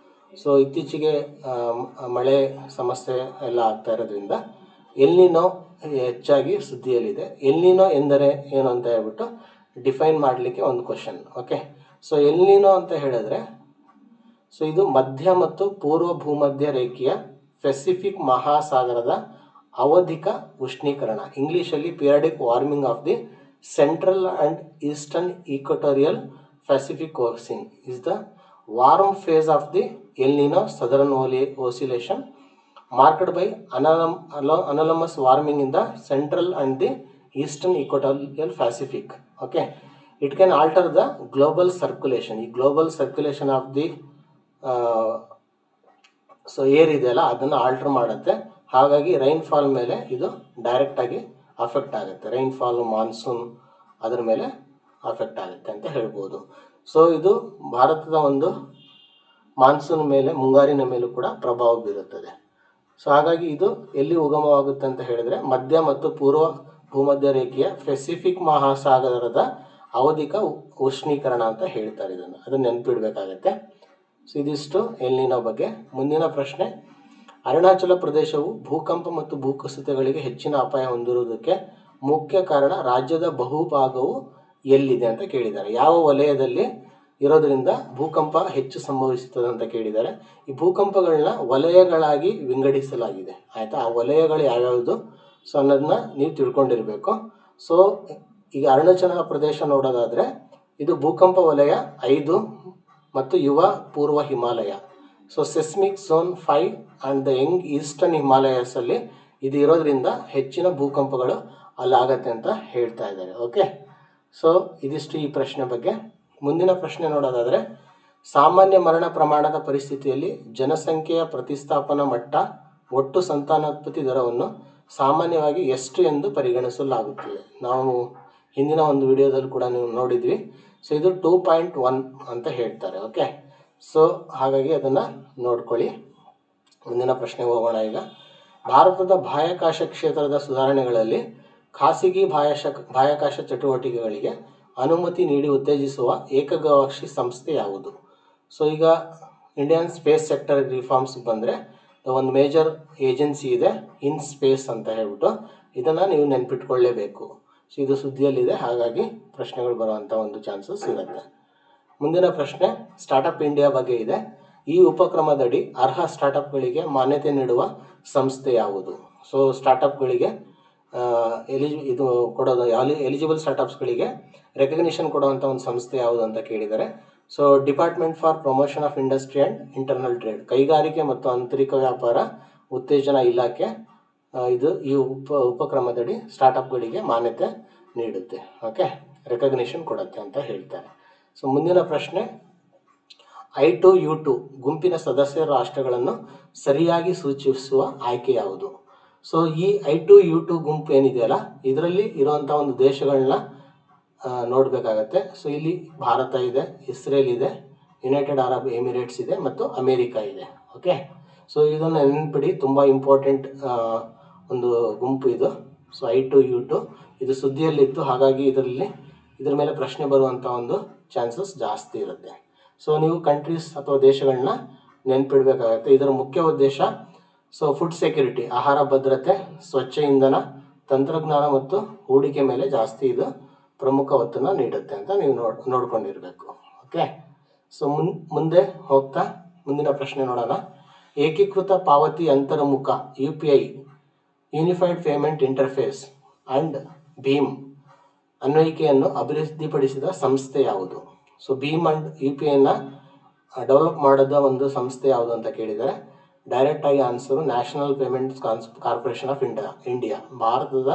ಸೊ ಇತ್ತೀಚೆಗೆ ಮಳೆ ಸಮಸ್ಯೆ ಎಲ್ಲ ಆಗ್ತಾ ಇರೋದ್ರಿಂದ ಎಲ್ನಿನೋ ಹೆಚ್ಚಾಗಿ ಸುದ್ದಿಯಲ್ಲಿದೆ. ಎಲ್ನಿನೋ ಎಂದರೆ ಏನು ಅಂತ ಹೇಳ್ಬಿಟ್ಟು ಡಿಫೈನ್ ಮಾಡಲಿಕ್ಕೆ ಒಂದು ಕ್ವಶನ್. ಓಕೆ, ಸೊ ಎಲ್ನಿನೋ ಅಂತ ಹೇಳಿದ್ರೆ ಸೊ ಇದು ಮಧ್ಯ ಮತ್ತು ಪೂರ್ವ ಭೂಮಧ್ಯ ರೇಖೆಯ ಪೆಸಿಫಿಕ್ ಮಹಾಸಾಗರದ ಅವಧಿಕ ಉಷ್ಣೀಕರಣ, ಇಂಗ್ಲೀಷಲ್ಲಿ periodic warming of the central and eastern equatorial Pacific ocean is the warm phase of the El Nino southern oscillation marked by anomalous warming in the central and the eastern equatorial Pacific. Okay, it can alter the global circulation. ಈ global circulation of the so air ಇದೆಯಲ್ಲ ಅದನ್ನು alter ಮಾಡುತ್ತೆ. ಹಾಗಾಗಿ rainfall ಮೇಲೆ ಇದು ಡೈರೆಕ್ಟಾಗಿ affect ಆಗುತ್ತೆ. Rainfall, monsoon ಅದರ ಮೇಲೆ ಅಫೆಕ್ಟ್ ಆಗುತ್ತೆ ಅಂತ ಹೇಳ್ಬೋದು. ಸೊ ಇದು ಭಾರತದ ಒಂದು ಮಾನ್ಸೂನ್ ಮೇಲೆ, ಮುಂಗಾರಿನ ಮೇಲೂ ಕೂಡ ಪ್ರಭಾವ ಬೀರುತ್ತದೆ. ಸೊ ಹಾಗಾಗಿ ಇದು ಎಲ್ಲಿ ಉಗಮವಾಗುತ್ತೆ ಅಂತ ಹೇಳಿದ್ರೆ ಮಧ್ಯ ಮತ್ತು ಪೂರ್ವ ಭೂಮಧ್ಯ ರೇಖೆಯ ಪೆಸಿಫಿಕ್ ಮಹಾಸಾಗರದ ಅವಧಿಕ ಉಷ್ಣೀಕರಣ ಅಂತ ಹೇಳ್ತಾರೆ. ಅದನ್ನು ನೆನಪಿಡಬೇಕಾಗತ್ತೆ. ಸೊ ಇದಿಷ್ಟು ಎಲ್ ನಿನೋ ಬಗ್ಗೆ. ಮುಂದಿನ ಪ್ರಶ್ನೆ, ಅರುಣಾಚಲ ಪ್ರದೇಶವು ಭೂಕಂಪ ಮತ್ತು ಭೂಕುಸಿತಗಳಿಗೆ ಹೆಚ್ಚಿನ ಅಪಾಯ ಹೊಂದಿರುವುದಕ್ಕೆ ಮುಖ್ಯ ಕಾರಣ ರಾಜ್ಯದ ಬಹುಭಾಗವು ಎಲ್ಲಿದೆ ಅಂತ ಕೇಳಿದ್ದಾರೆ. ಯಾವ ವಲಯದಲ್ಲಿ ಇರೋದರಿಂದ ಭೂಕಂಪ ಹೆಚ್ಚು ಸಂಭವಿಸುತ್ತದೆ ಅಂತ ಕೇಳಿದ್ದಾರೆ. ಈ ಭೂಕಂಪಗಳನ್ನ ವಲಯಗಳಾಗಿ ವಿಂಗಡಿಸಲಾಗಿದೆ. ಆಯಿತಾ, ಆ ವಲಯಗಳು ಯಾವ್ಯಾವುದು ಸೊ ಅನ್ನೋದನ್ನ ನೀವು ತಿಳ್ಕೊಂಡಿರಬೇಕು. ಸೊ ಈಗ ಅರುಣಾಚಲ ಪ್ರದೇಶ ನೋಡೋದಾದರೆ ಇದು ಭೂಕಂಪ ವಲಯ 5 ಮತ್ತು ಯುವ ಪೂರ್ವ Himalaya. So seismic zone 5 and the young eastern ಹಿಮಾಲಯಸಲ್ಲಿ ಇದು ಇರೋದ್ರಿಂದ ಹೆಚ್ಚಿನ ಭೂಕಂಪಗಳು ಅಲ್ಲಾಗತ್ತೆ ಅಂತ ಹೇಳ್ತಾ ಇದ್ದಾರೆ. ಓಕೆ, ಸೊ ಇದಿಷ್ಟು ಈ ಪ್ರಶ್ನೆ ಬಗ್ಗೆ. ಮುಂದಿನ ಪ್ರಶ್ನೆ ನೋಡೋದಾದರೆ ಸಾಮಾನ್ಯ ಮರಣ ಪ್ರಮಾಣದ ಪರಿಸ್ಥಿತಿಯಲ್ಲಿ ಜನಸಂಖ್ಯೆಯ ಪ್ರತಿಸ್ಥಾಪನಾ ಮಟ್ಟ ಒಟ್ಟು ಸಂತಾನೋತ್ಪತ್ತಿ ದರವನ್ನು ಸಾಮಾನ್ಯವಾಗಿ ಎಷ್ಟು ಎಂದು ಪರಿಗಣಿಸಲಾಗುತ್ತದೆ? ನಾವು ಹಿಂದಿನ ಒಂದು ವಿಡಿಯೋದಲ್ಲಿ ಕೂಡ ನೀವು ನೋಡಿದ್ವಿ. ಸೊ ಇದು 2.1 ಅಂತ ಹೇಳ್ತಾರೆ. ಓಕೆ, ಸೊ ಹಾಗಾಗಿ ಅದನ್ನು ನೋಡ್ಕೊಳ್ಳಿ. ಮುಂದಿನ ಪ್ರಶ್ನೆಗೆ ಹೋಗೋಣ. ಈಗ ಭಾರತದ ಬಾಹ್ಯಾಕಾಶ ಕ್ಷೇತ್ರದ ಸುಧಾರಣೆಗಳಲ್ಲಿ ಖಾಸಗಿ ಬಾಹ್ಯಾಕಾಶ ಚಟುವಟಿಕೆಗಳಿಗೆ ಅನುಮತಿ ನೀಡಿ ಉತ್ತೇಜಿಸುವ ಏಕಗವಾಕ್ಷಿ ಸಂಸ್ಥೆ ಯಾವುದು? ಸೊ ಈಗ ಇಂಡಿಯನ್ ಸ್ಪೇಸ್ ಸೆಕ್ಟರ್ ರಿಫಾರ್ಮ್ಸ್ ಬಂದರೆ ಒಂದು ಮೇಜರ್ ಏಜೆನ್ಸಿ ಇದೆ, ಇನ್ ಸ್ಪೇಸ್ ಅಂತ ಹೇಳ್ಬಿಟ್ಟು. ಇದನ್ನು ನೀವು ನೆನ್ಪಿಟ್ಕೊಳ್ಳೇಬೇಕು. ಸೊ ಇದು ಸುದ್ದಿಯಲ್ಲಿದೆ, ಹಾಗಾಗಿ ಪ್ರಶ್ನೆಗಳು ಬರುವಂಥ ಒಂದು ಚಾನ್ಸಸ್ ಇರುತ್ತೆ. ಮುಂದಿನ ಪ್ರಶ್ನೆ ಸ್ಟಾರ್ಟಪ್ ಇಂಡಿಯಾ ಬಗ್ಗೆ ಇದೆ. ಈ ಉಪಕ್ರಮದಡಿ ಅರ್ಹ ಸ್ಟಾರ್ಟಪ್ಗಳಿಗೆ ಮಾನ್ಯತೆ ನೀಡುವ ಸಂಸ್ಥೆ ಯಾವುದು? ಸೊ ಸ್ಟಾರ್ಟಪ್ಗಳಿಗೆ ಇದು ಕೊಡೋದು ಎಲಿಜಿಬಲ್ ಸ್ಟಾರ್ಟಪ್ಸ್ಗಳಿಗೆ ರೆಕಗ್ನಿಷನ್ ಕೊಡುವಂಥ ಒಂದು ಸಂಸ್ಥೆ ಯಾವುದು ಅಂತ ಕೇಳಿದ್ದಾರೆ. So department for promotion of industry and internal trade, ಕೈಗಾರಿಕೆ ಮತ್ತು ಆಂತರಿಕ ವ್ಯಾಪಾರ ಉತ್ತೇಜನ ಇಲಾಖೆ ಈ ಉಪಕ್ರಮದಡಿ ಸ್ಟಾರ್ಟಪ್ಗಳಿಗೆ ಮಾನ್ಯತೆ ನೀಡುತ್ತೆ. ಓಕೆ, ರೆಕಗ್ನಿಷನ್ ಕೊಡುತ್ತೆ ಅಂತ ಹೇಳ್ತಾರೆ. ಸೊ ಮುಂದಿನ ಪ್ರಶ್ನೆ, I2U2 ಗುಂಪಿನ ಸದಸ್ಯ ರಾಷ್ಟ್ರಗಳನ್ನು ಸರಿಯಾಗಿ ಸೂಚಿಸುವ ಆಯ್ಕೆ ಯಾವುದು? ಸೊ ಈ I2U2 ಗುಂಪು ಏನಿದೆಯಲ್ಲ, ಇದರಲ್ಲಿ ಇರುವಂಥ ಒಂದು ದೇಶಗಳನ್ನ ನೋಡಬೇಕಾಗತ್ತೆ. ಸೊ ಇಲ್ಲಿ ಭಾರತ ಇದೆ, ಇಸ್ರೇಲ್ ಇದೆ, ಯುನೈಟೆಡ್ ಅರಬ್ ಎಮಿರೇಟ್ಸ್ ಇದೆ ಮತ್ತು ಅಮೇರಿಕಾ ಇದೆ. ಓಕೆ, ಸೊ ಇದನ್ನು ನೆನಪಿಡಿ, ತುಂಬ ಇಂಪಾರ್ಟೆಂಟ್ ಒಂದು ಗುಂಪು ಇದು. ಸೊ I2U2 ಇದು ಸುದ್ದಿಯಲ್ಲಿತ್ತು, ಹಾಗಾಗಿ ಇದರ ಮೇಲೆ ಪ್ರಶ್ನೆ ಬರುವಂಥ ಒಂದು ಚಾನ್ಸಸ್ ಜಾಸ್ತಿ ಇರುತ್ತೆ. ಸೊ ನೀವು ಕಂಟ್ರೀಸ್ ಅಥವಾ ದೇಶಗಳನ್ನ ನೆನಪಿಡಬೇಕಾಗತ್ತೆ. ಇದರ ಮುಖ್ಯ ಉದ್ದೇಶ ಫುಡ್ ಸೆಕ್ಯೂರಿಟಿ, ಆಹಾರ ಭದ್ರತೆ, ಸ್ವಚ್ಛ ಇಂಧನ, ತಂತ್ರಜ್ಞಾನ ಮತ್ತು ಹೂಡಿಕೆ ಮೇಲೆ ಜಾಸ್ತಿ ಇದು ಪ್ರಮುಖ ಒತ್ತನ್ನು ನೀಡುತ್ತೆ ಅಂತ ನೀವು ನೋಡ್ಕೊಂಡಿರಬೇಕು. ಓಕೆ, ಸೊ ಮುಂದೆ ಹೋಗ್ತಾ ಮುಂದಿನ ಪ್ರಶ್ನೆ ನೋಡೋಣ. ಏಕೀಕೃತ ಪಾವತಿ ಅಂತರ್ಮುಖ UPI unified payment interface and ಭೀಮ್ ಅನ್ವಯಿಕೆಯನ್ನು ಅಭಿವೃದ್ಧಿಪಡಿಸಿದ ಸಂಸ್ಥೆ ಯಾವುದು? ಸೊ ಭೀಮ್ ಆ್ಯಂಡ್ UPIನ ಡೆವಲಪ್ ಮಾಡಿದ ಒಂದು ಸಂಸ್ಥೆ ಯಾವುದು ಅಂತ ಕೇಳಿದರೆ, ಡೈರೆಕ್ಟಾಗಿ answer national payments corporation of India, ಭಾರತದ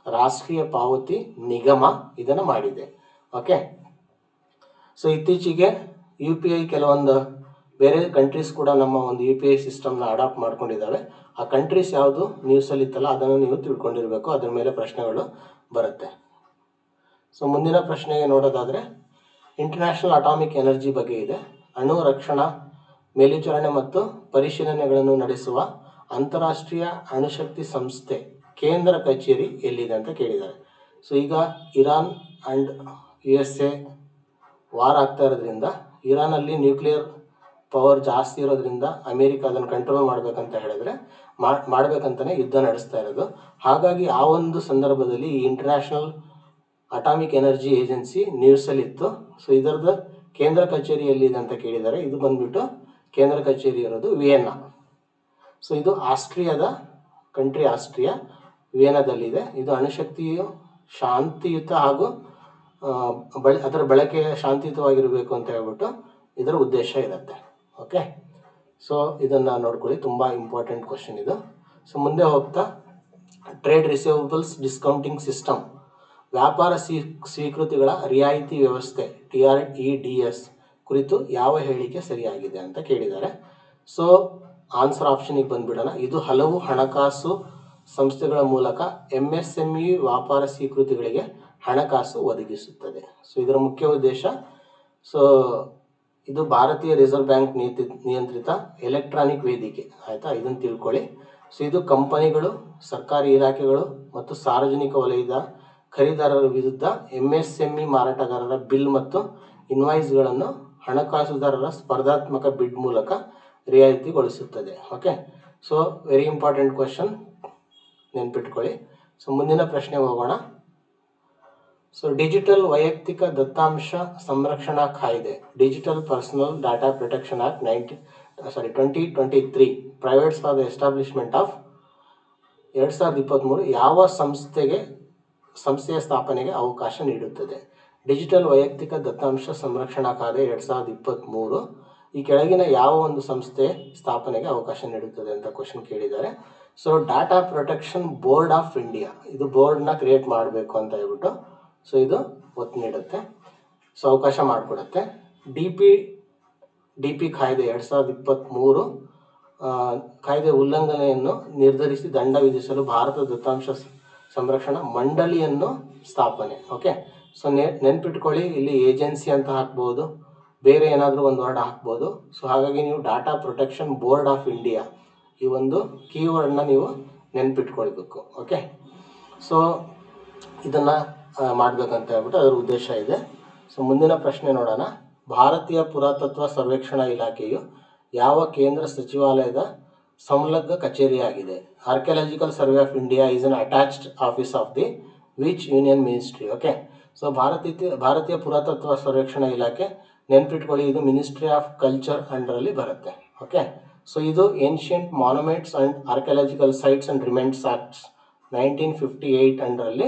ರಾಷ್ಟ್ರೀಯ ಪಾವತಿ ನಿಗಮ ಇದನ್ನು ಮಾಡಿದೆ. ಓಕೆ, ಸೊ ಇತ್ತೀಚೆಗೆ UPI ಕೆಲವೊಂದು ಬೇರೆ ಕಂಟ್ರೀಸ್ ಕೂಡ ನಮ್ಮ ಒಂದು UPI ಸಿಸ್ಟಮ್ನ ಅಡಾಪ್ಟ್ ಮಾಡ್ಕೊಂಡಿದ್ದಾವೆ. ಆ ಕಂಟ್ರೀಸ್ ಯಾವುದು ನ್ಯೂಸಲ್ಲಿತ್ತಲ್ಲ, ಅದನ್ನು ನೀವು ತಿಳ್ಕೊಂಡಿರಬೇಕು, ಅದ್ರ ಮೇಲೆ ಪ್ರಶ್ನೆಗಳು ಬರುತ್ತೆ. ಸೊ ಮುಂದಿನ ಪ್ರಶ್ನೆಗೆ ನೋಡೋದಾದರೆ, ಇಂಟರ್ನ್ಯಾಷನಲ್ ಅಟಾಮಿಕ್ ಎನರ್ಜಿ ಬಗ್ಗೆ ಇದೆ. ಅಣು ರಕ್ಷಣಾ ಮೇಲ್ವಿಚಾರಣೆ ಮತ್ತು ಪರಿಶೀಲನೆಗಳನ್ನು ನಡೆಸುವ ಅಂತಾರಾಷ್ಟ್ರೀಯ ಅಣುಶಕ್ತಿ ಸಂಸ್ಥೆ ಕೇಂದ್ರ ಕಚೇರಿ ಎಲ್ಲಿದೆ ಅಂತ ಕೇಳಿದ್ದಾರೆ. ಸೊ ಈಗ ಇರಾನ್ ಆ್ಯಂಡ್ USA ವಾರ್ ಆಗ್ತಾ ಇರೋದ್ರಿಂದ, ಇರಾನಲ್ಲಿ ನ್ಯೂಕ್ಲಿಯರ್ ಪವರ್ ಜಾಸ್ತಿ ಇರೋದ್ರಿಂದ ಅಮೇರಿಕ ಅದನ್ನು ಕಂಟ್ರೋಲ್ ಮಾಡಬೇಕಂತ ಹೇಳಿದ್ರೆ ಮಾಡಬೇಕಂತಲೇ ಯುದ್ಧ ನಡೆಸ್ತಾ ಇರೋದು. ಹಾಗಾಗಿ ಆ ಒಂದು ಸಂದರ್ಭದಲ್ಲಿ ಈ ಇಂಟರ್ನ್ಯಾಷನಲ್ ಅಟಾಮಿಕ್ ಎನರ್ಜಿ ಏಜೆನ್ಸಿ ನ್ಯೂಸಲ್ಲಿತ್ತು. ಸೊ ಇದರದ ಕೇಂದ್ರ ಕಚೇರಿ ಎಲ್ಲಿದೆ ಅಂತ ಕೇಳಿದ್ದಾರೆ. ಇದು ಬಂದ್ಬಿಟ್ಟು ಕೇಂದ್ರ ಕಚೇರಿ ಇರೋದು ವಿಯೆನ್ನಾ. ಸೊ ಇದು ಆಸ್ಟ್ರಿಯಾದ ಕಂಟ್ರಿ, ಆಸ್ಟ್ರಿಯಾ ವಿಯೆನ್ನಾದಲ್ಲಿದೆ. ಇದು ಅಣುಶಕ್ತಿಯು ಶಾಂತಿಯುತ ಹಾಗೂ ಅದರ ಬಳಕೆ ಶಾಂತಿಯುತವಾಗಿರಬೇಕು ಅಂತ ಹೇಳ್ಬಿಟ್ಟು ಇದರ ಉದ್ದೇಶ ಇರುತ್ತೆ. ಓಕೆ, ಸೊ ಇದನ್ನು ನೋಡ್ಕೊಳ್ಳಿ, ತುಂಬ ಇಂಪಾರ್ಟೆಂಟ್ ಕ್ವಶನ್ ಇದು. ಸೊ ಮುಂದೆ ಹೋಗ್ತಾ, ಟ್ರೇಡ್ ರಿಸೀವಬಲ್ಸ್ ಡಿಸ್ಕೌಂಟಿಂಗ್ ಸಿಸ್ಟಮ್ ವ್ಯಾಪಾರ ಸ್ವೀಕೃತಿಗಳ ರಿಯಾಯಿತಿ ವ್ಯವಸ್ಥೆ TREDS ಕುರಿತು ಯಾವ ಹೇಳಿಕೆ ಸರಿಯಾಗಿದೆ ಅಂತ ಕೇಳಿದ್ದಾರೆ. ಸೊ ಆನ್ಸರ್ ಆಪ್ಷನಿಗೆ ಬಂದ್ಬಿಡೋಣ. ಇದು ಹಲವು ಹಣಕಾಸು ಸಂಸ್ಥೆಗಳ ಮೂಲಕ MSME ವ್ಯಾಪಾರ ಸ್ವೀಕೃತಿಗಳಿಗೆ ಹಣಕಾಸು ಒದಗಿಸುತ್ತದೆ. ಸೊ ಇದರ ಮುಖ್ಯ ಉದ್ದೇಶ, ಸೊ ಇದು ಭಾರತೀಯ ರಿಸರ್ವ್ ಬ್ಯಾಂಕ್ ನಿಯಂತ್ರಿತ ಎಲೆಕ್ಟ್ರಾನಿಕ್ ವೇದಿಕೆ, ಆಯಿತಾ, ಇದನ್ನು ತಿಳ್ಕೊಳ್ಳಿ. ಸೊ ಇದು ಕಂಪನಿಗಳು, ಸರ್ಕಾರಿ ಇಲಾಖೆಗಳು ಮತ್ತು ಸಾರ್ವಜನಿಕ ವಲಯದ ಖರೀದಾರರ ವಿರುದ್ಧ MSME ಮಾರಾಟಗಾರರ ಬಿಲ್ ಮತ್ತು ಇನ್ವಾಯ್ಸ್ಗಳನ್ನು ಹಣಕಾಸುದಾರರ ಸ್ಪರ್ಧಾತ್ಮಕ ಬಿಡ್ ಮೂಲಕ ರಿಯಾಯಿತಿಗೊಳಿಸುತ್ತದೆ. Okay, so very important question, ನೆನ್ಪಿಟ್ಕೊಳ್ಳಿ. ಸೊ ಮುಂದಿನ ಪ್ರಶ್ನೆಗೆ ಹೋಗೋಣ. ಸೊ ಡಿಜಿಟಲ್ ವೈಯಕ್ತಿಕ ದತ್ತಾಂಶ ಸಂರಕ್ಷಣಾ ಕಾಯ್ದೆ, digital personal data protection act 2023 provides for the establishment of 2023 ಯಾವ ಸಂಸ್ಥೆಯ ಸ್ಥಾಪನೆಗೆ ಅವಕಾಶ ನೀಡುತ್ತದೆ? ಡಿಜಿಟಲ್ ವೈಯಕ್ತಿಕ ದತ್ತಾಂಶ ಸಂರಕ್ಷಣಾ ಕಾಯ್ದೆ 2023 ಈ ಕೆಳಗಿನ ಯಾವ ಒಂದು ಸಂಸ್ಥೆ ಸ್ಥಾಪನೆಗೆ ಅವಕಾಶ ನೀಡುತ್ತದೆ ಅಂತ ಕ್ವಶನ್ ಕೇಳಿದ್ದಾರೆ. So data protection board of India, ಇದು ಬೋರ್ಡ್ನ ಕ್ರಿಯೇಟ್ ಮಾಡಬೇಕು ಅಂತ ಹೇಳ್ಬಿಟ್ಟು ಸೊ ಇದು ಒತ್ತು ನೀಡುತ್ತೆ, ಸೊ ಅವಕಾಶ ಮಾಡಿಕೊಡುತ್ತೆ. DP ಕಾಯ್ದೆ 2023 ಕಾಯ್ದೆ ಉಲ್ಲಂಘನೆಯನ್ನು ನಿರ್ಧರಿಸಿ ದಂಡ ವಿಧಿಸಲು ಭಾರತ ದತ್ತಾಂಶ ಸಂರಕ್ಷಣಾ ಮಂಡಳಿಯನ್ನು ಸ್ಥಾಪನೆ. ಓಕೆ, ಸೊ ನೆನ್ಪಿಟ್ಕೊಳ್ಳಿ, ಇಲ್ಲಿ ಏಜೆನ್ಸಿ ಅಂತ ಹಾಕ್ಬೋದು, ಬೇರೆ ಏನಾದರೂ ಒಂದು ವರ್ಡ್ ಹಾಕ್ಬೋದು. ಸೊ ಹಾಗಾಗಿ ನೀವು data protection board of India ಈ ಒಂದು ಕೀವರ್ಡ್ನ ನೀವು ನೆನ್ಪಿಟ್ಕೊಳ್ಬೇಕು. ಓಕೆ, ಸೊ ಇದನ್ನು ಮಾಡಬೇಕಂತ ಹೇಳ್ಬಿಟ್ಟು ಅದರ ಉದ್ದೇಶ ಇದೆ. ಸೊ ಮುಂದಿನ ಪ್ರಶ್ನೆ ನೋಡೋಣ. ಭಾರತೀಯ ಪುರಾತತ್ವ ಸರ್ವೇಕ್ಷಣಾ ಇಲಾಖೆಯು ಯಾವ ಕೇಂದ್ರ ಸಚಿವಾಲಯದ ಸಂಲಗ್ನ ಕಚೇರಿಯಾಗಿದೆ? Archaeological survey of India is an attached office of the which union ministry? Okay, so ಭಾರತೀಯ ಪುರಾತತ್ವ ಸರ್ವೇಕ್ಷಣಾ ಇಲಾಖೆ, ನೆನ್ಪಿಟ್ಕೊಳ್ಳಿ, ಇದು ಮಿನಿಸ್ಟ್ರಿ ಆಫ್ ಕಲ್ಚರ್ ಅಂಡರಲ್ಲಿ ಬರುತ್ತೆ. ಓಕೆ, ಸೊ ಇದು ancient monuments and archaeological sites and remains acts 1958 ಅಂಡರಲ್ಲಿ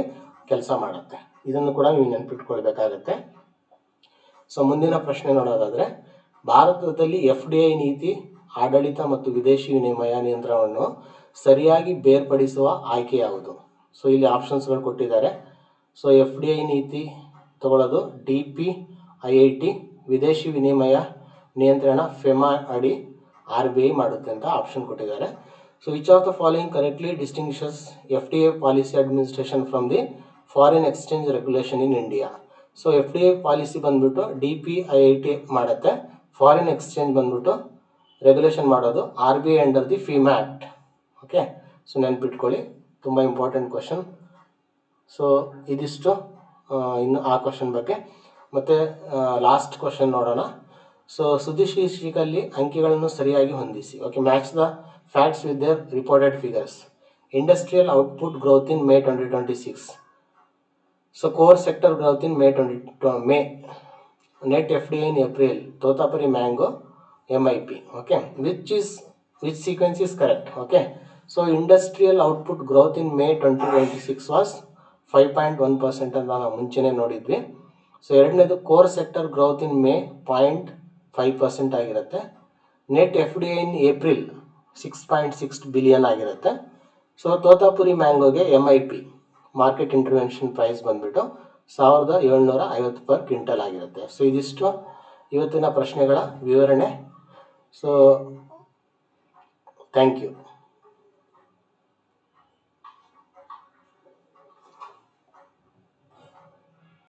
ಕೆಲಸ ಮಾಡುತ್ತೆ. ಇದನ್ನು ಕೂಡ ನೀವು ನೆನಪಿಟ್ಕೊಳ್ಬೇಕಾಗತ್ತೆ. ಸೊ ಮುಂದಿನ ಪ್ರಶ್ನೆ ನೋಡೋದಾದರೆ, ಭಾರತದಲ್ಲಿ FDI ನೀತಿ ಆಡಳಿತ ಮತ್ತು ವಿದೇಶಿ ವಿನಿಮಯ ನಿಯಂತ್ರಣವನ್ನು ಸರಿಯಾಗಿ ಬೇರ್ಪಡಿಸುವ ಆಯ್ಕೆ ಯಾವುದು? ಸೊ ಇಲ್ಲಿ ಆಪ್ಷನ್ಸ್ಗಳು ಕೊಟ್ಟಿದ್ದಾರೆ. ಸೊ FDI ನೀತಿ ತಗೊಳ್ಳೋದು DPIIT, ವಿದೇಶಿ ವಿನಿಮಯ ನಿಯಂತ್ರಣ FEMA ಅಡಿ RBI ಮಾಡುತ್ತೆ ಅಂತ ಆಪ್ಷನ್ ಕೊಟ್ಟಿದ್ದಾರೆ. So which of the following correctly distinguishes FDI policy administration from the foreign exchange regulation in India? So FDI policy ಬಂದ್ಬಿಟ್ಟು DPIIT ಮಾಡುತ್ತೆ, ಫಾರಿನ್ ಎಕ್ಸ್ಚೇಂಜ್ ಬಂದ್ಬಿಟ್ಟು ರೆಗ್ಯುಲೇಷನ್ ಮಾಡೋದು RBI under the FEMA act. Okay, so ನೆನ್ಪಿಟ್ಕೊಳ್ಳಿ, ತುಂಬ important question. So ಇದಿಷ್ಟು ಇನ್ನು ಆ question ಬಗ್ಗೆ. ಮತ್ತು ಲಾಸ್ಟ್ ಕ್ವಶನ್ ನೋಡೋಣ. ಸೊ ಸುದ್ದಿ ಶೀರ್ಷಿಕೆಯಲ್ಲಿ ಅಂಕಿಗಳನ್ನು ಸರಿಯಾಗಿ ಹೊಂದಿಸಿ. Okay, match the facts with their reported figures. Industrial output growth in May 2026. So core sector growth in May. Net FDI in April, Totapuri Mango, MIP. Okay, which sequence is correct? Okay, so industrial output growth in May 2026 was 5.1% ಅಂತ ನಾವು ಮುಂಚೆನೇ ನೋಡಿದ್ವಿ. So ಎರಡನೇದು core sector growth in May 0.5% ಆಗಿರುತ್ತೆ. Net FDI in April 6.6 billion ಆಗಿರುತ್ತೆ. So Totapuri ಮ್ಯಾಂಗೋಗೆ MIP market intervention price ಬಂದ್ಬಿಟ್ಟು 1750 per quintal ಆಗಿರುತ್ತೆ. ಸೊ ಇದಿಷ್ಟು ಇವತ್ತಿನ ಪ್ರಶ್ನೆಗಳ ವಿವರಣೆ. So thank you.